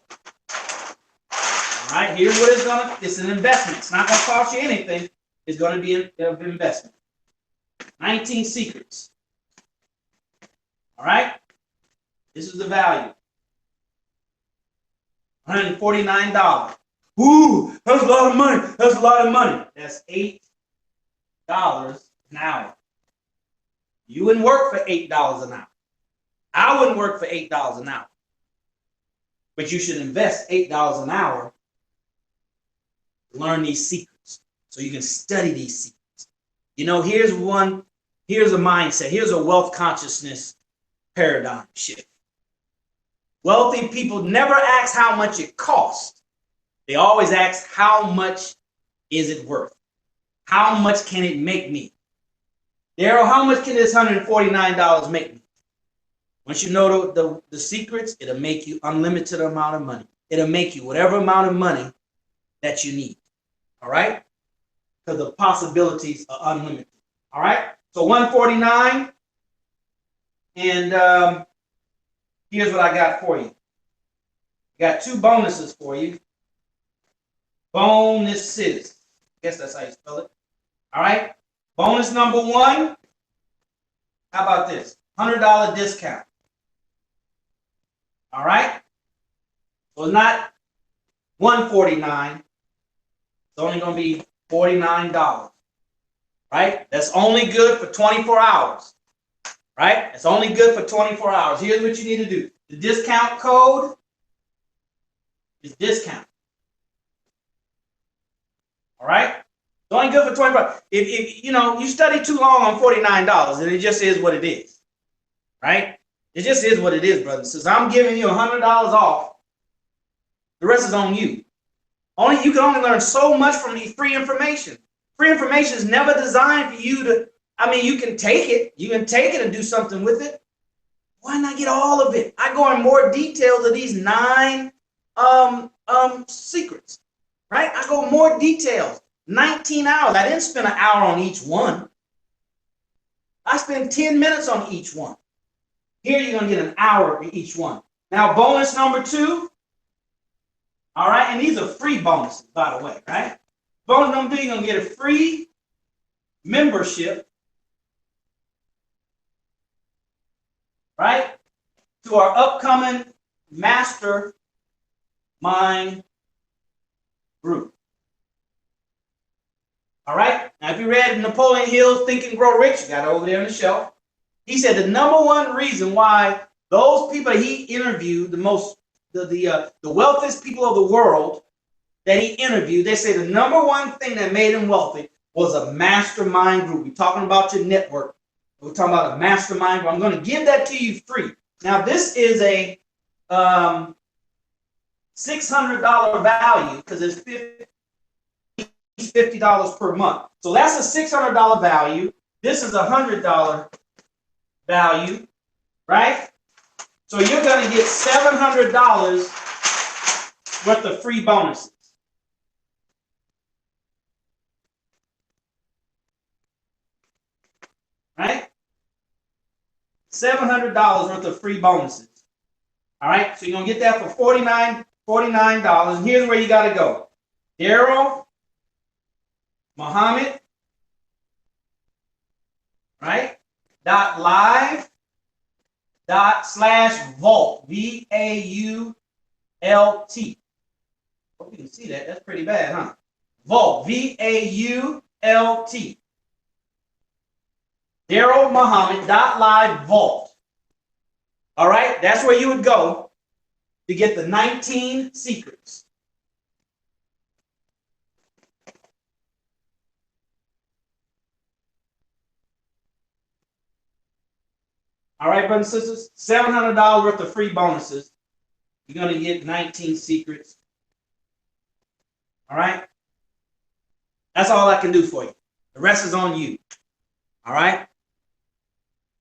Speaker 1: right, here's what it's an investment. It's not going to cost you anything. It's going to be an investment. 19 secrets. All right? This is the value. $149. Ooh, that's a lot of money. That's a lot of money. That's $8 an hour. You wouldn't work for $8 an hour. I wouldn't work for $8 an hour. But you should invest $8 an hour to learn these secrets so you can study these secrets. You know, here's a mindset. Here's a wealth consciousness paradigm shift. Wealthy people never ask how much it costs. They always ask, how much is it worth? How much can it make me? Daryl, how much can this $149 make me? Once you know the secrets, it'll make you unlimited amount of money. It'll make you whatever amount of money that you need. All right? Because the possibilities are unlimited. All right? So $149, and here's what I got for you. Got 2 bonuses for you. Bonuses. I guess that's how you spell it. All right? Bonus number 1. How about this? $100 discount. All right? So it's not $149. It's only going to be $49. Right? That's only good for 24 hours. Right? It's only good for 24 hours. Here's what you need to do. The discount code is discount. All right? It's only good for 24 hours. If you study too long on $49, and it just is what it is. Right? It just is what it is, brother. Since I'm giving you $100 off, the rest is on you. You can only learn so much from the free information. Free information is never designed for you to, you can take it. You can take it and do something with it. Why not get all of it? I go in more details of these 9 secrets. Right? I go more details. 19 hours. I didn't spend an hour on each one. I spent 10 minutes on each one. Here you're going to get an hour for each one. Now, bonus number 2. All right, and these are free bonuses, by the way, right? Bonus number 2, you're going to get a free membership, right, to our upcoming mastermind group. All right, now if you read Napoleon Hill's Think and Grow Rich, you got it over there on the shelf. He said the #1 reason why those people he interviewed, the wealthiest people of the world that he interviewed, they say the #1 thing that made him wealthy was a mastermind group. We're talking about your network. We're talking about a mastermind group. I'm going to give that to you free. Now, this is a $600 value because it's $50 per month. So that's a $600 value. This is a $100 value, right? So you're going to get $700 worth of free bonuses. Right? $700 worth of free bonuses. All right, so you're going to get that for $49. And here's where you got to go. Daryl Muhammad, right? .live /vault, VAULT. Hope you can see that. That's pretty bad, huh? Vault, VAULT. Daryl Muhammad .live vault. All right, that's where you would go to get the 19 secrets. All right, brothers and sisters, $700 worth of free bonuses. You're going to get 19 secrets. All right? That's all I can do for you. The rest is on you. All right?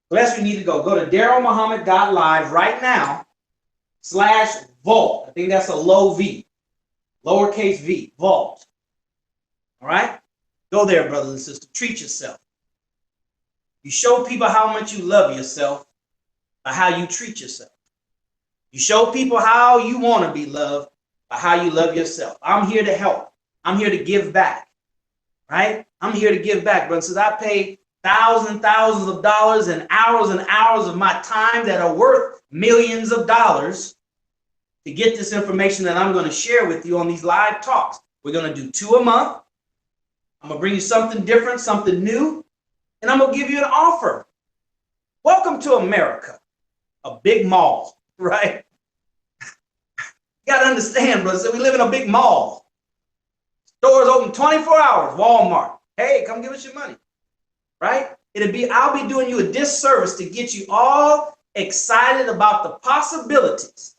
Speaker 1: So that's where you need to go. Go to darylmuhammad.live right now /vault. I think that's a low V, lowercase v, vault. All right? Go there, brothers and sisters. Treat yourself. You show people how much you love yourself by how you treat yourself. You show people how you want to be loved by how you love yourself. I'm here to help. I'm here to give back. Right? I'm here to give back, brothers. Since I paid thousands and thousands of dollars and hours of my time that are worth millions of dollars to get this information that I'm going to share with you on these live talks. We're going to do 2 a month. I'm going to bring you something different, something new, and I'm going to give you an offer. Welcome to America, a big mall, right? You got to understand, brothers, we live in a big mall. Stores open 24 hours, Walmart. Hey, come give us your money, right? I'll be doing you a disservice to get you all excited about the possibilities,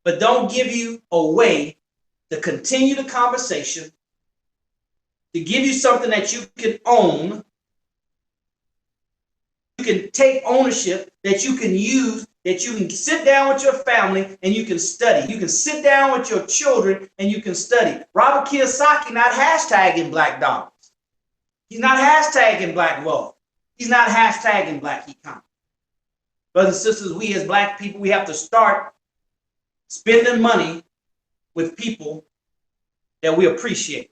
Speaker 1: but don't give you a way to continue the conversation, to give you something that you can own, you can take ownership, that you can use, that you can sit down with your family and you can study. You can sit down with your children and you can study. Robert Kiyosaki not hashtagging black dollars. He's not hashtagging black wealth. He's not hashtagging black economy. Brothers and sisters, we as black people, we have to start spending money with people that we appreciate.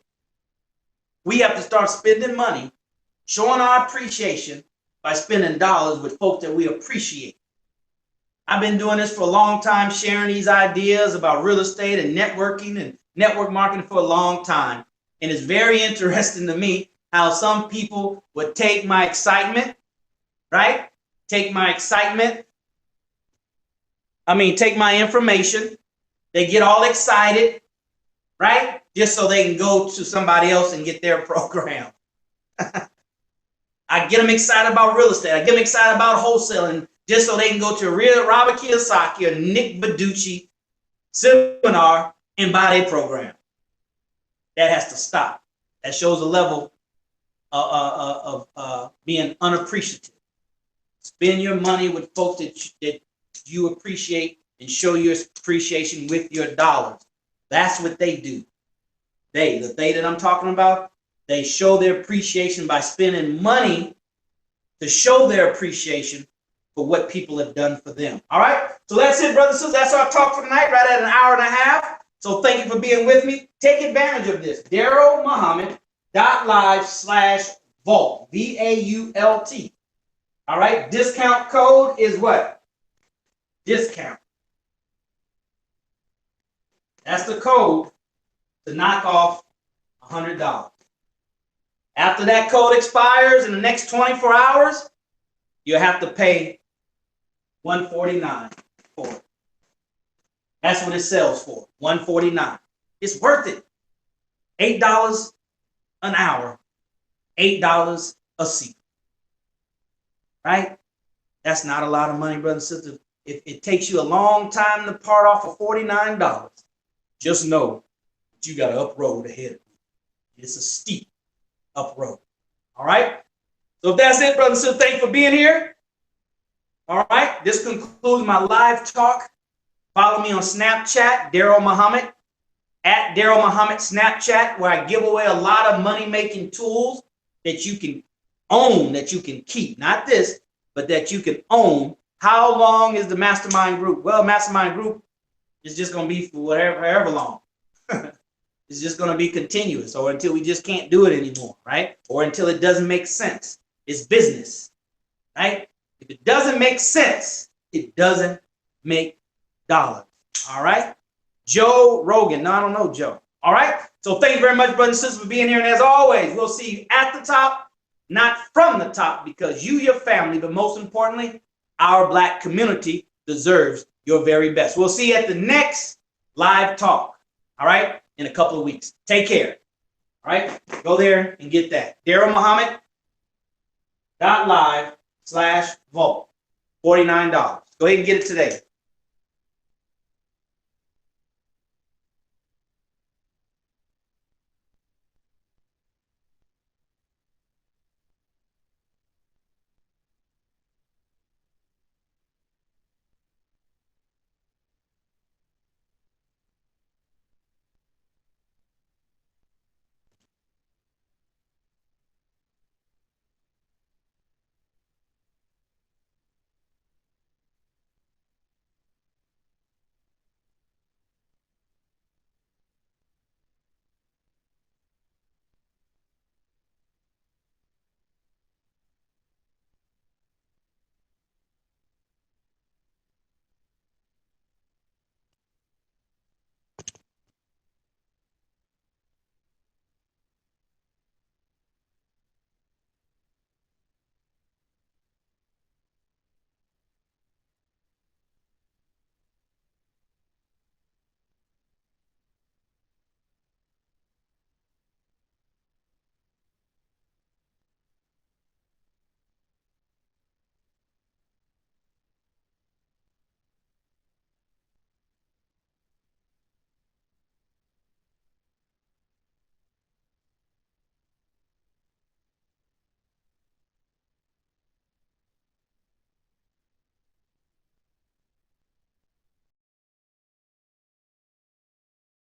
Speaker 1: We have to start spending money, showing our appreciation by spending dollars with folks that we appreciate. I've been doing this for a long time, sharing these ideas about real estate and networking and network marketing for a long time. And it's very interesting to me how some people would take my excitement, right? Take my information. They get all excited, right? Just so they can go to somebody else and get their program. I get them excited about real estate. I get them excited about wholesaling just so they can go to a real Robert Kiyosaki or Nick Beducci seminar and buy their program. That has to stop. That shows a level of being unappreciative. Spend your money with folks that you appreciate and show your appreciation with your dollars. That's what they do. The they that I'm talking about, they show their appreciation by spending money to show their appreciation for what people have done for them. All right? So that's it, brothers and sisters. That's our talk for tonight, right at an hour and a half. So thank you for being with me. Take advantage of this. darylmuhammad.live/vault, VAULT. All right? Discount code is what? Discount. That's the code to knock off $100. After that code expires in the next 24 hours, you have to pay $149 for it. That's what it sells for, $149. It's worth it. $8 an hour, $8 a seat. Right? That's not a lot of money, brothers and sisters. If it takes you a long time to part off of $49, just know that you got an up road ahead of you. It's a steep up road. All right? So if that's it, brothers and sisters, thanks for being here. All right? This concludes my live talk. Follow me on Snapchat, Daryl Muhammad, at Daryl Muhammad Snapchat, where I give away a lot of money-making tools that you can own, that you can keep. Not this, but that you can own How long is the mastermind group? Well, mastermind group is just going to be for however long. It's just going to be continuous, or until we just can't do it anymore, right? Or until it doesn't make sense. It's business, right? If it doesn't make sense, it doesn't make dollars. All right? Joe Rogan. No, I don't know Joe. All right? So thank you very much, brothers and sisters, for being here. And as always, we'll see you at the top, not from the top, because you, your family, but most importantly, our Black community deserves your very best. We'll see you at the next live talk, all right, in a couple of weeks. Take care, all right? Go there and get that. DarylMuhammad.live/vault, $49. Go ahead and get it today.